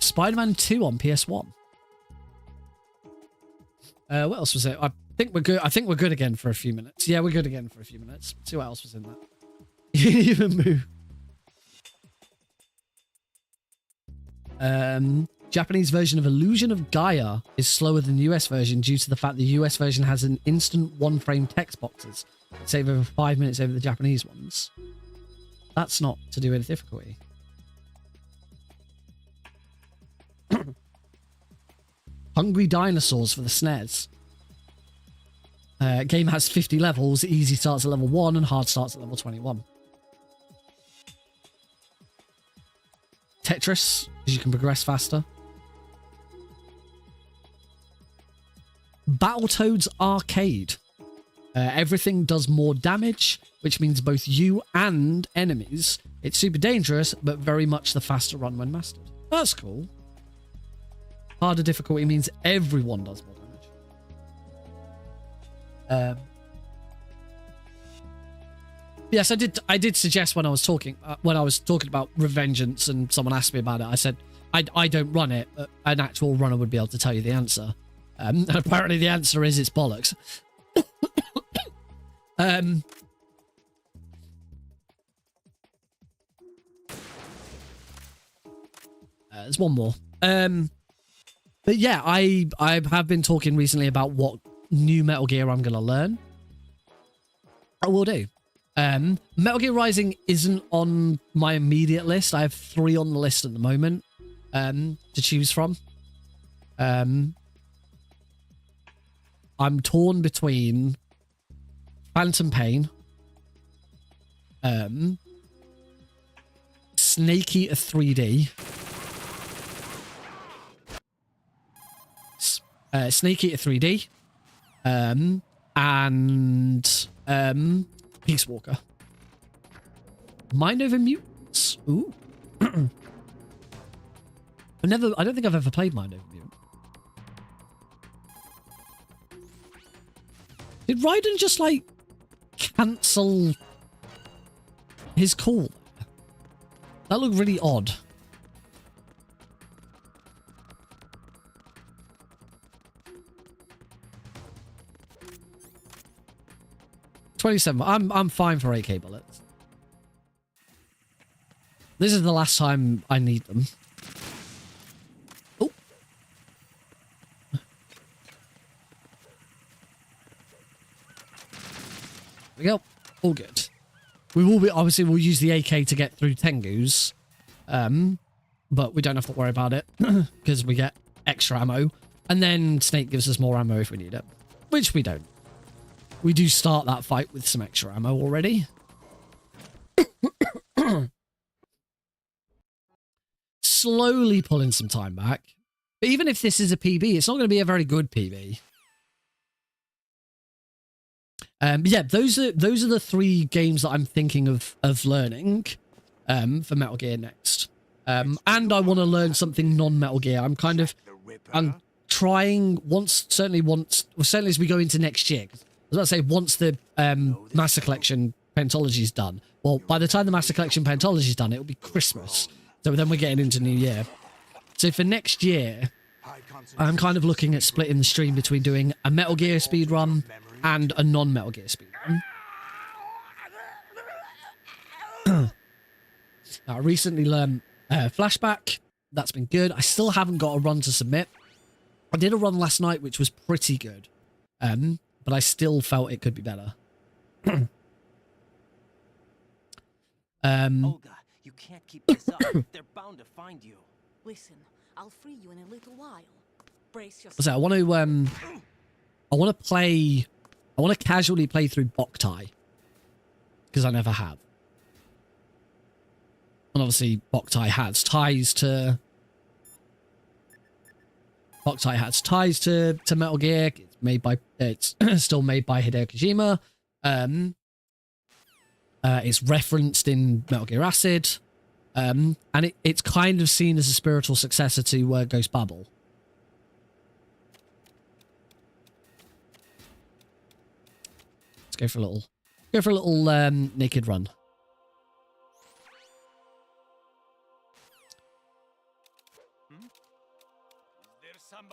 Spider-Man 2 on PS1. What else was it? I think we're good. I think we're good again for a few minutes. Yeah, we're good again for a few minutes. See what else was in that. You didn't even move. Japanese version of Illusion of Gaia is slower than the US version due to the fact the US version has an instant one-frame text boxes. Save over 5 minutes over the Japanese ones. That's not to do with difficulty. Hungry Dinosaurs for the SNES. Game has 50 levels. Easy starts at level 1 and hard starts at level 21. Tetris, because you can progress faster. Battletoads Arcade. Everything does more damage, which means both you and enemies. It's super dangerous, but very much the faster run when mastered. That's cool. Harder difficulty means everyone does more damage. Yes, I did suggest when I was talking about Revengeance and someone asked me about it. I said I don't run it. But an actual runner would be able to tell you the answer. And apparently the answer is it's bollocks. There's one more. But yeah, I have been talking recently about what new Metal Gear I'm gonna learn. I will do. Metal Gear Rising isn't on my immediate list. I have 3 on the list at the moment to choose from. I'm torn between Phantom Pain, Snake Eater 3D, Snake Eater 3D, and Peace Walker. Mind Over Mutants. Ooh. I don't think I've ever played Mind Over Mutant. Did Raiden just like cancel his call? That looked really odd. $27. I'm fine for AK bullets. This is the last time I need them. Oh. There we go. All good. We will be obviously we'll use the AK to get through Tengu's. But we don't have to worry about it because we get extra ammo. And then Snake gives us more ammo if we need it. Which we don't. We do start that fight with some extra ammo already. Slowly pulling some time back. But even if this is a PB, it's not going to be a very good PB. But yeah, those are the 3 games that I'm thinking of learning for Metal Gear next. And I want to learn something non-Metal Gear. I'm trying certainly as we go into next year. I was about to say, once the Master Collection Pentalogy is done. Well, by the time the Master Collection Pentalogy is done, it'll be Christmas. So then we're getting into New Year. So for next year, I'm kind of looking at splitting the stream between doing a Metal Gear speedrun and a non-Metal Gear speedrun. I recently learned Flashback. That's been good. I still haven't got a run to submit. I did a run last night, which was pretty good. But I still felt it could be better. Olga, you can't keep this up. They're bound to find you. Listen, I'll free you in a little while. Brace yourself. So I want to casually play through Boktai. Because I never have. And obviously Boktai has ties to Metal Gear. It's still made by Hideo Kojima. It's referenced in Metal Gear Acid. And it's kind of seen as a spiritual successor to Ghost Babel. Let's go for a little naked run.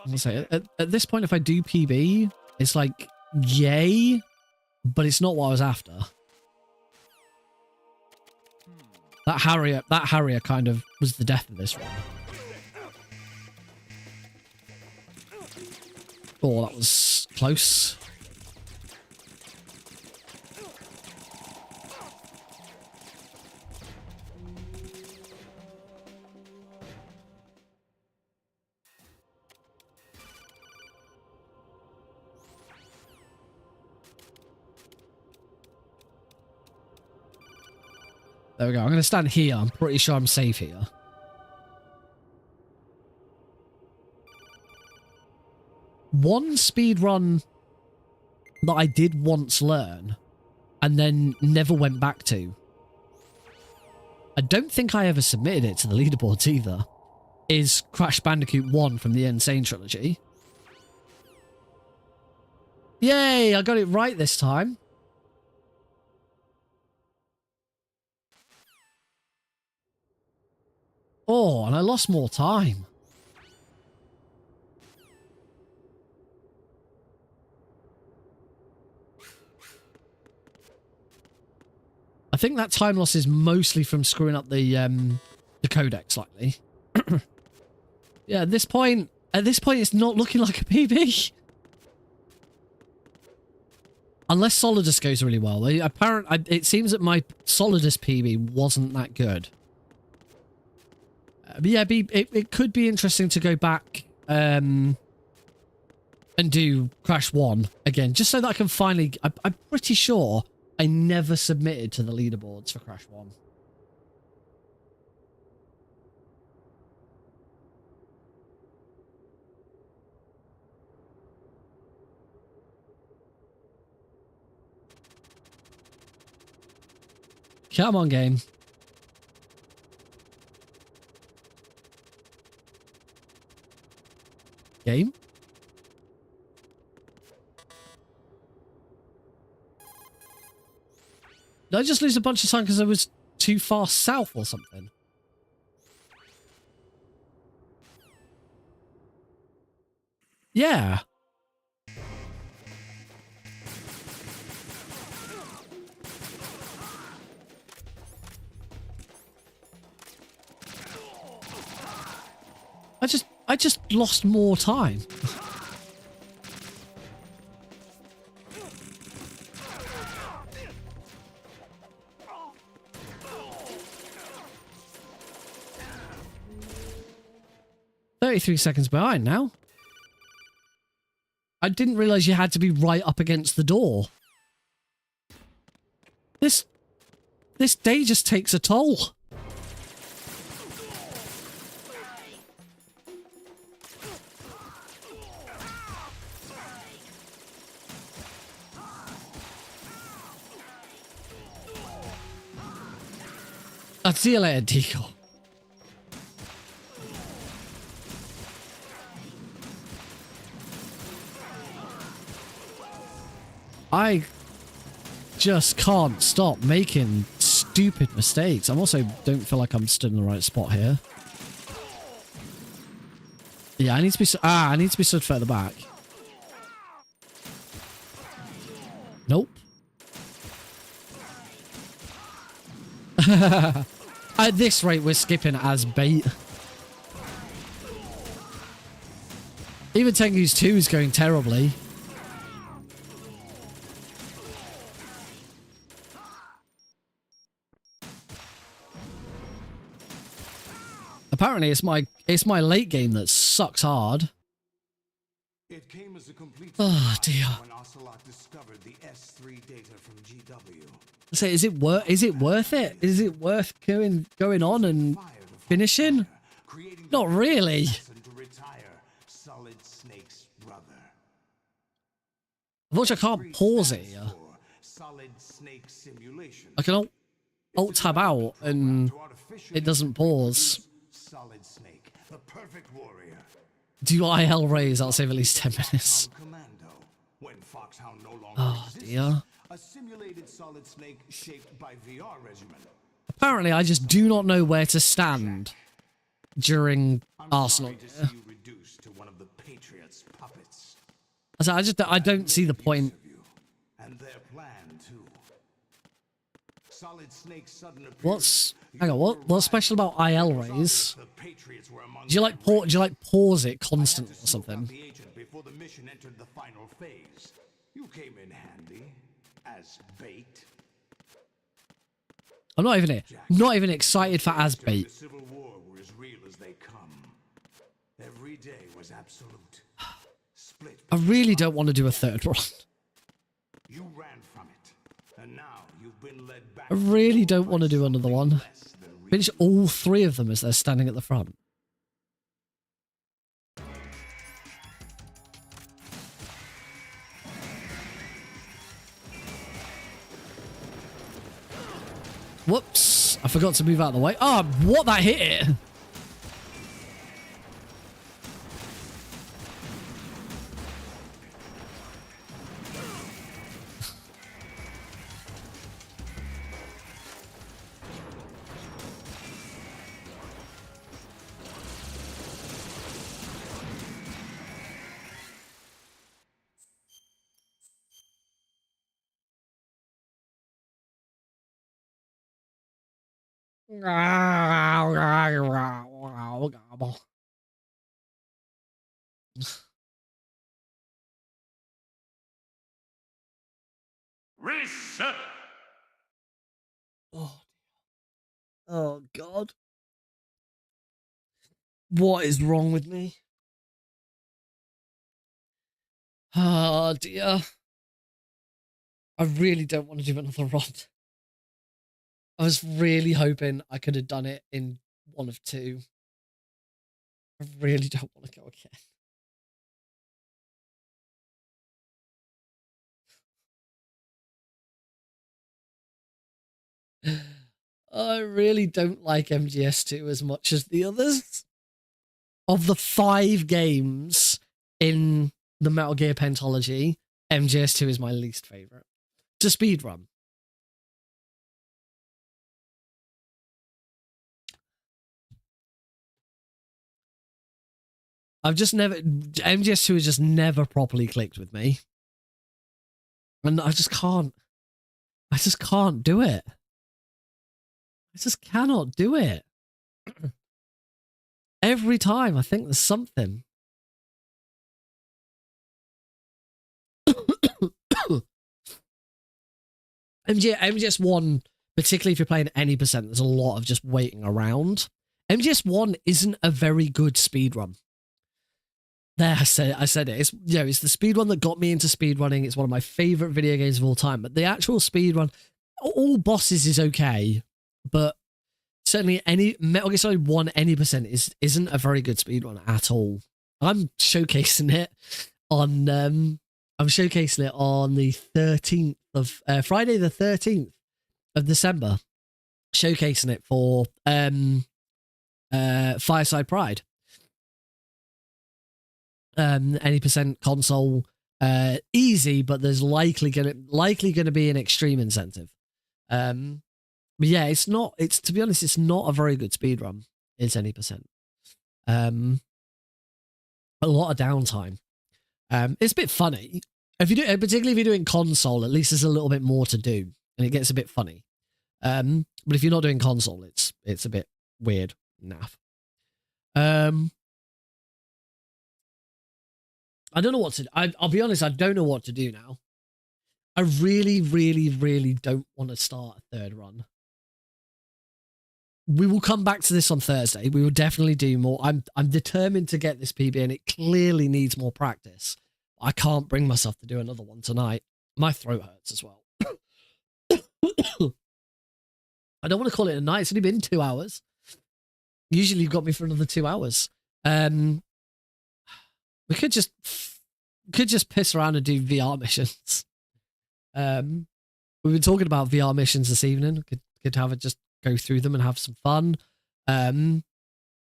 I'll say at this point, if I do PB, it's like yay, but it's not what I was after. That Harrier kind of was the death of this one. Oh, that was close. There we go. I'm going to stand here. I'm pretty sure I'm safe here. one speed run that I did once learn and then never went back to. I don't think I ever submitted it to the leaderboards either. Is Crash Bandicoot 1 from the Insane Trilogy. Yay, I got it right this time. Oh, and I lost more time. I think that time loss is mostly from screwing up the codec slightly. Yeah, at this point it's not looking like a PB. Unless Solidus goes really well. It seems that my Solidus PB wasn't that good. But yeah, it could be interesting to go back and do Crash 1 again, just so that I can finally... I'm pretty sure I never submitted to the leaderboards for Crash 1. Come on, game. Game? Did I just lose a bunch of time because I was too far south or something? Yeah. I just lost more time. $33 seconds behind now. I didn't realize you had to be right up against the door. This day just takes a toll. I'll see you later, Deagle. I just can't stop making stupid mistakes. I also don't feel like I'm stood in the right spot here. Yeah, I need to be... I need to be stood further back. Nope. At this rate, we're skipping as bait. Even Tengu's 2 is going terribly. Apparently, it's my late game that sucks hard. It came as a complete Oh dear. when Ocelot discovered the S3 data from GW. So is it worth it? Is it worth going on and finishing? Not really. Solid Snake's brother. Unfortunately, I can't pause it here. Solid Snake simulation. I can alt tab out and it doesn't pause. Solid Snake, the perfect warrior. Do IL raise? I'll save at least 10 minutes. Commando. When Foxhound no longer Oh dear. a simulated Solid Snake shaped by VR regimen. Apparently, I just do not know where to stand during Arsenal. To see you reduced to one of the Patriots' puppets. I don't see the point. And their plan too. Solid Snake's sudden Hang on, what's special about IL raise? Do you like pause it constantly or something? The agent before the mission entered the final phase. You came in handy as bait. I'm not even excited for as bait. The Civil War were as real as they come. Every day was absolute. Split. I really don't want to do a third run. You ran from it, and now you've been led back. I really don't want to do another one. Finish all 3 of them as they're standing at the front. Whoops. I forgot to move out of the way. Oh, what? That hit it. Reset! Oh, oh God. What is wrong with me? Oh dear. I really don't want to do another run. I was really hoping I could have done it in one of two. I really don't want to go again. I really don't like MGS2 as much as the others. Of the 5 games in the Metal Gear Pentalogy, MGS2 is my least favorite. To speedrun. I've just never, MGS2 has just never properly clicked with me. And I just can't do it. I just cannot do it. Every time I think there's something. MGS1, particularly if you're playing any percent, there's a lot of just waiting around. MGS1 isn't a very good speedrun. There, I said it. It's, you know, it's the speedrun that got me into speedrunning. It's one of my favorite video games of all time. But the actual speedrun, all bosses is okay, but certainly any Metal Gear Solid 1 any percent isn't a very good speedrun at all. I'm showcasing it on the 13th of Friday the 13th of December, showcasing it for Fireside Pride. Any percent console, easy, but there's likely gonna be an extreme incentive. But yeah, it's to be honest, it's not a very good speedrun. It's any percent. A lot of downtime. It's a bit funny. If you do, particularly if you're doing console, at least there's a little bit more to do, and it gets a bit funny. But if you're not doing console, it's a bit weird, naff. I don't know what to. I'll be honest. I don't know what to do now. I really, really, really don't want to start a third run. We will come back to this on Thursday. We will definitely do more. I'm determined to get this PB, and it clearly needs more practice. I can't bring myself to do another one tonight. My throat hurts as well. I don't want to call it a night. It's only been 2 hours. Usually you've got me for another 2 hours. We could just piss around and do VR missions. We've been talking about VR missions this evening. Could have it, just go through them and have some fun. I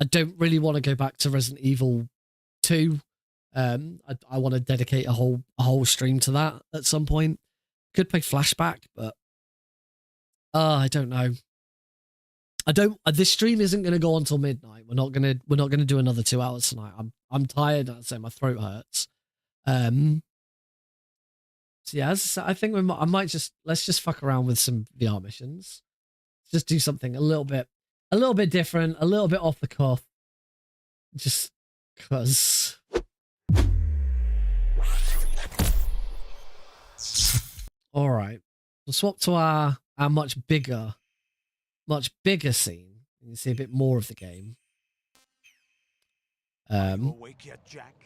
don't really want to go back to Resident Evil 2. I want to dedicate a whole stream to that at some point. Could play Flashback, but I don't know. This stream isn't going to go on till midnight. We're not going to do another 2 hours tonight. I'm tired. I'd say my throat hurts. So yeah, I think I might let's just fuck around with some VR missions. Just do something a little bit different, a little bit off the cuff. Just cause. All right, we'll swap to our much bigger scene. You can see a bit more of the game. But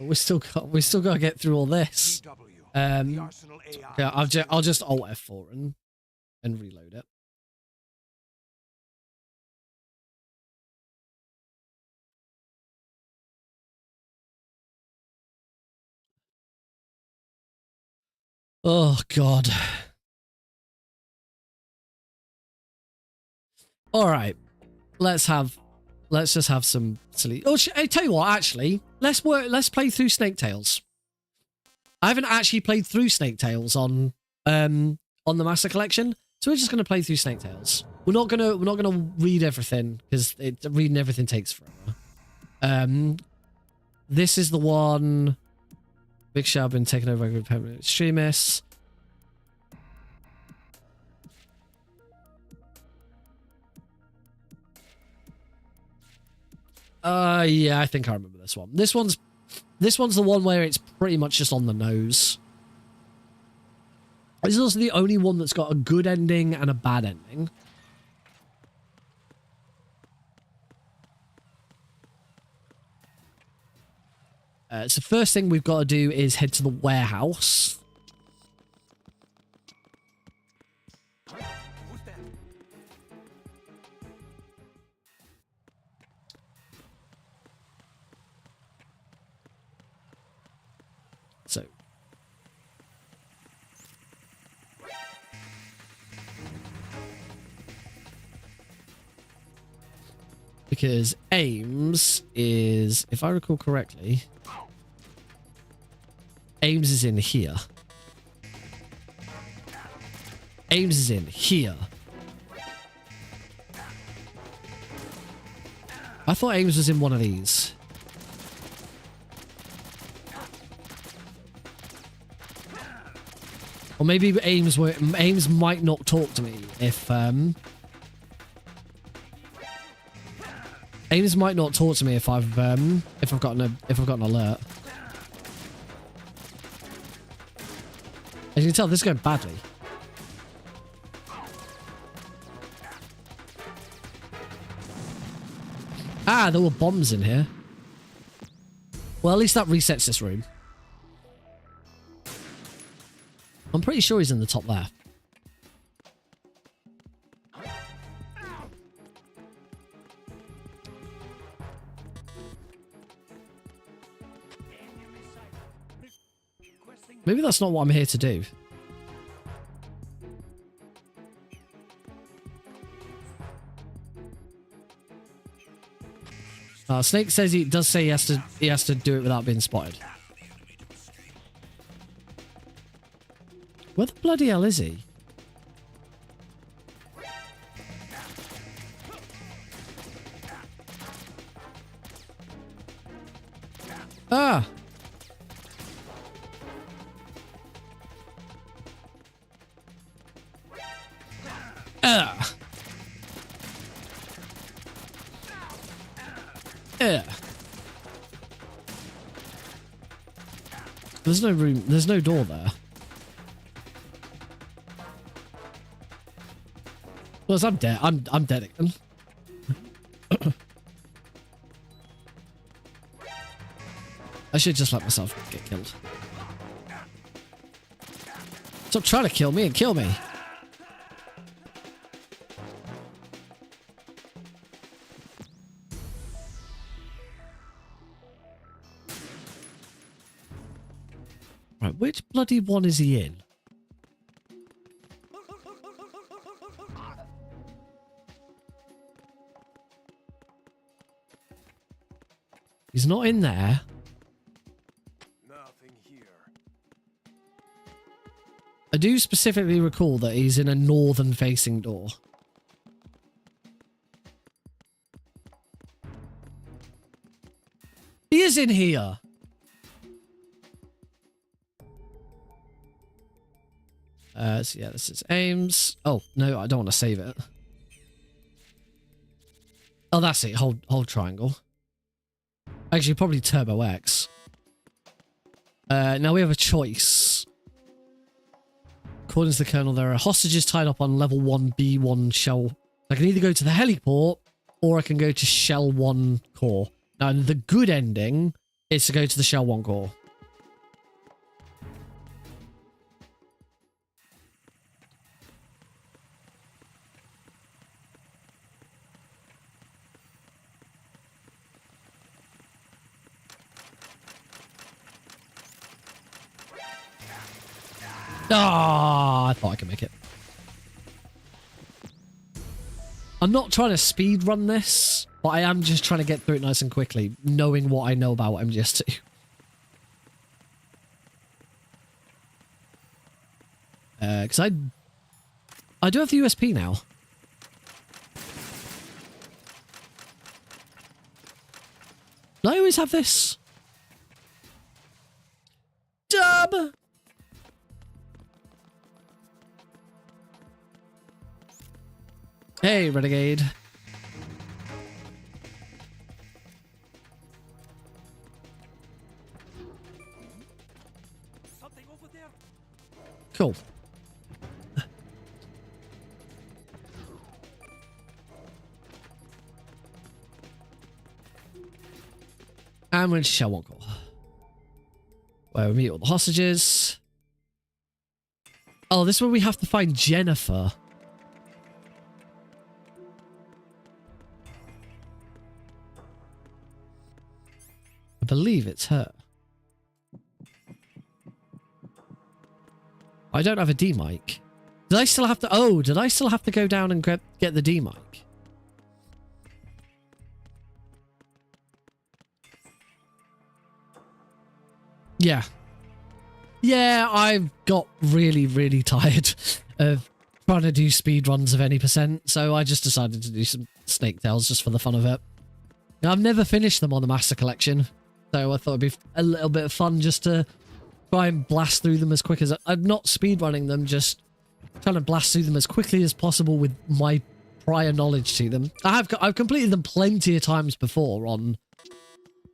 we still got to get through all this. Yeah, I'll just Alt F4 and reload it. Oh God. All right. Let's just have some silly. Oh, I tell you what. Actually, let's play through Snake Tales. I haven't actually played through Snake Tales on the Master Collection, so we're just gonna play through Snake Tales. We're not gonna read everything because reading everything takes forever. This is the one. Big Show been taken over by a group of permanent extremists. Yeah, I think I remember this one. This one's the one where it's pretty much just on the nose. This is also the only one that's got a good ending and a bad ending. So first thing we've got to do is head to the warehouse. So. Because Ames is, if I recall correctly, Ames is in here. Ames is in here. I thought Ames was in one of these. Or maybe Ames might not talk to me if Ames might not talk to me if I've got an alert. As you can tell, this is going badly. Ah, there were bombs in here. Well, at least that resets this room. I'm pretty sure he's in the top left. Maybe that's not what I'm here to do. Snake says he has to do it without being spotted. Where the bloody hell is he? Ah! There's no room. There's no door there. Well, I'm dead. I'm dead again. I should just let myself get killed. Stop trying to kill me and kill me. Right, which bloody one is he in? He's not in there. Nothing here. I do specifically recall that he's in a northern facing door. He is in here. So yeah, this is Ames. Oh, no, I don't want to save it. Oh, that's it. Hold triangle. Actually, probably Turbo X. Now we have a choice. According to the Colonel, there are hostages tied up on level 1B1 Shell. I can either go to the heliport or I can go to Shell 1 core. Now, the good ending is to go to the Shell 1 core. Ah, I thought I could make it. I'm not trying to speed run this, but I am just trying to get through it nice and quickly, knowing what I know about MGS2. Because I do have the USP now. Do I always have this? Dub! Hey, Renegade. Something over there. Cool. And we're in Shell One Call, where we meet all the hostages. Oh, this is where we have to find Jennifer. I believe it's her. I don't have a D mic. Did I still have to? Oh, did I still have to go down and get the D mic? Yeah. Yeah, I got really, really tired of trying to do speed runs of any percent, so I just decided to do some Snake Tales just for the fun of it. Now, I've never finished them on the Master Collection, so I thought it'd be a little bit of fun just to try and blast through them as quick as... I'm not speed running them, just trying to blast through them as quickly as possible with my prior knowledge to them. I've completed them plenty of times before on,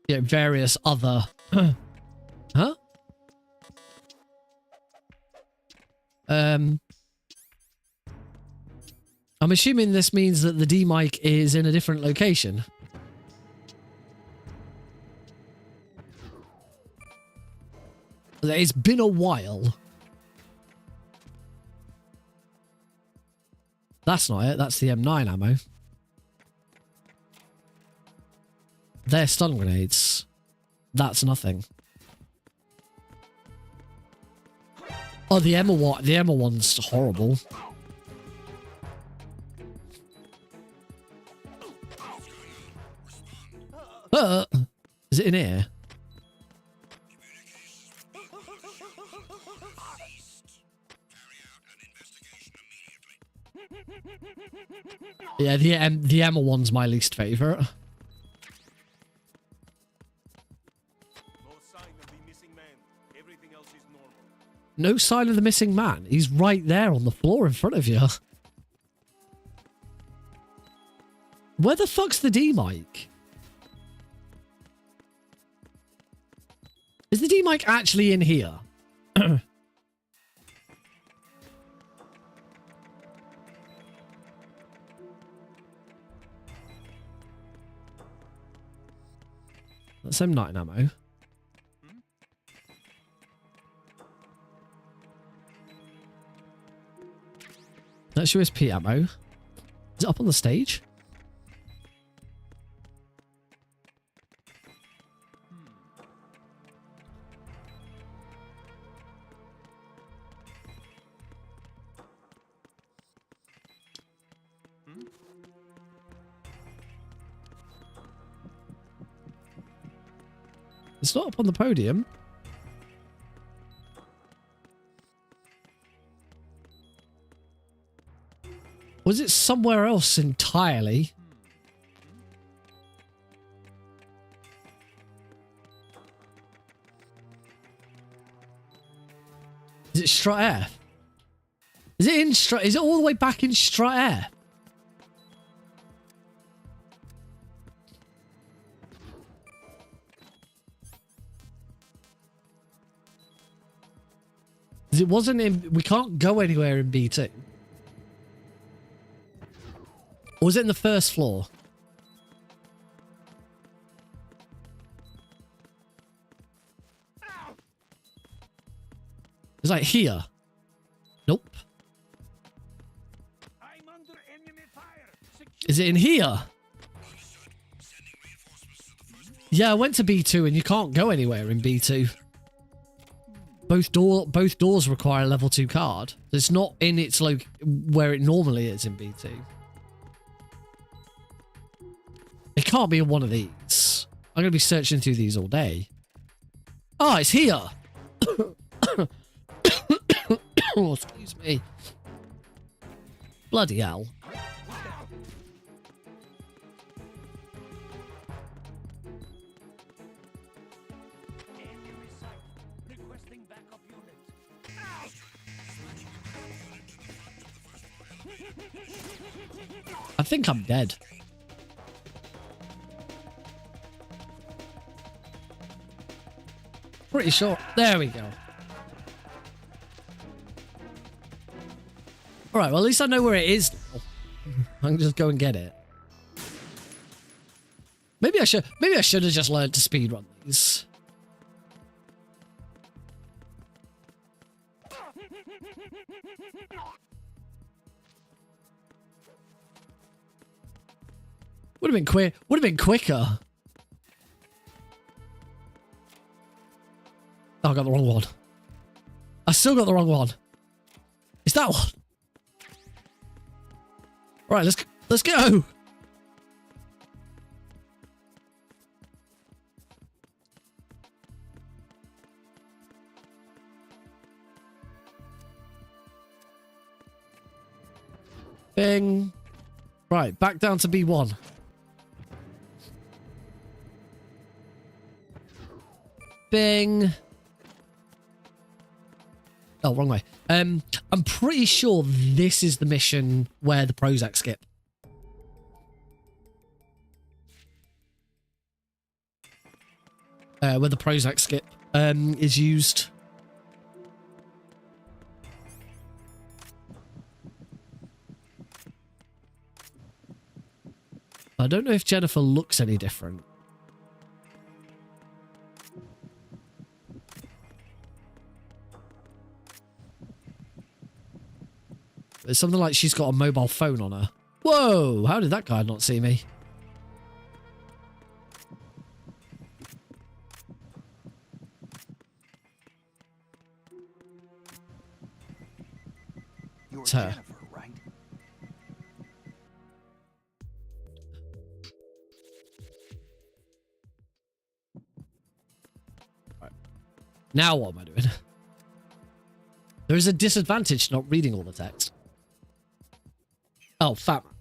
you know, various other... Huh? I'm assuming this means that the D mic is in a different location. It's been a while. That's not it. That's the M9 ammo. They're stun grenades. That's nothing. Oh, the Emma one's horrible. Is it in here? Yeah, the Emma one's my least favorite. No sign of the missing man. He's right there on the floor in front of you. Where the fuck's the D mic? Is the D mic actually in here? That's M9 ammo. That's USP ammo. Is it up on the stage? It's not up on the podium. Was it somewhere else entirely? Is it Strut Air? Is it in Strut? Is it all the way back in Strut Air? It wasn't in... We can't go anywhere in B2. Or was it in the first floor? It's like here. Nope. Is it in here? Yeah, I went to B2 and you can't go anywhere in B2. Both doors require a level 2 card. It's not in its where it normally is in B2. can't be in one of these. I'm going to be searching through these all day. Oh, it's here. Oh, excuse me. Bloody hell. I think I'm dead. Pretty sure. There we go. Alright, well at least I know where it is now. I can just go and get it. Maybe I should have just learned to speedrun these. Would have been quicker. Oh, I got the wrong one. I still got the wrong one. It's that one. Right, let's go. Bing. Right, back down to B1. Bing. Oh, wrong way. I'm pretty sure this is the mission where the Prozac skip. Where the Prozac skip is used. I don't know if Jennifer looks any different. It's something like she's got a mobile phone on her. Whoa! How did that guy not see me? You're It's her. Jennifer, right? Right. Now what am I doing? There is a disadvantage to not reading all the text. Oh, Fat Man.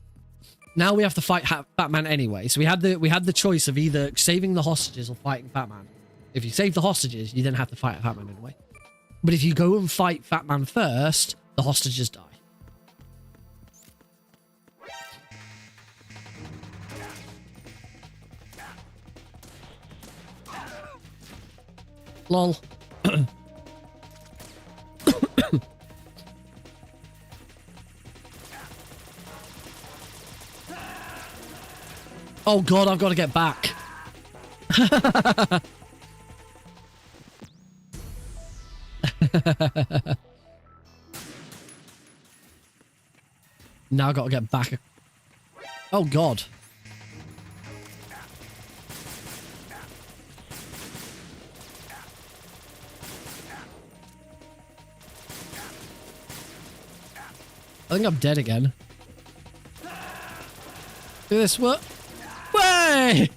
Now we have to fight Fat Man anyway. So we had the choice of either saving the hostages or fighting Fat Man. If you save the hostages, you then have to fight Fat Man anyway. But if you go and fight Fat Man first, the hostages die. Lol. Oh god, I've got to get back. Now I've got to get back. Oh god. I think I'm dead again. Do this, what? Way!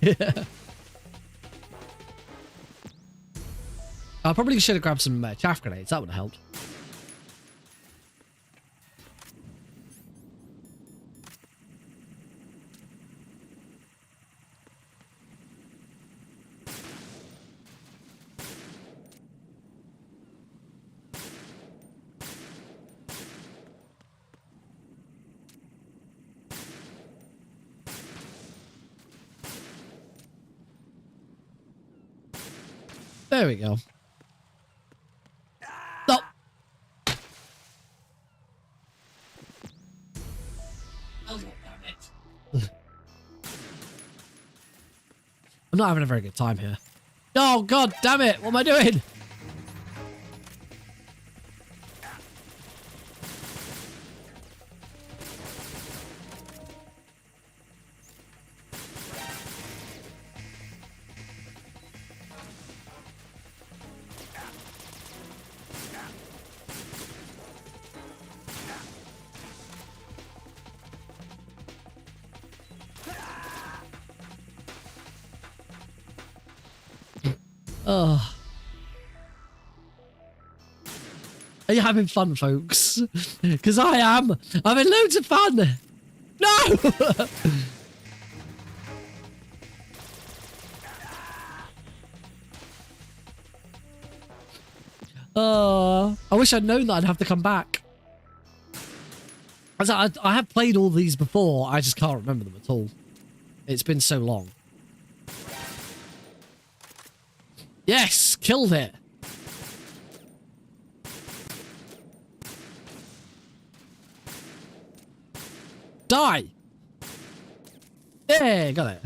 I probably should have grabbed some chaff grenades. That would have helped. There we go. Oh. Oh, damn it. I'm not having a very good time here. Oh, god damn it. What am I doing? Oh. Are you having fun, folks? Because I am. I'm having loads of fun. No! I wish I'd known that I'd have to come back. I have played all these before. I just can't remember them at all. It's been so long. Yes! Killed it! Die! Yeah, got it.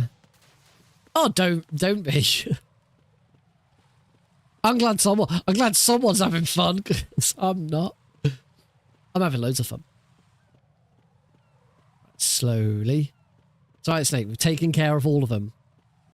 Oh, don't be. I'm glad someone's having fun, because I'm not. I'm having loads of fun. Slowly. It's alright, Snake. We've taken care of all of them.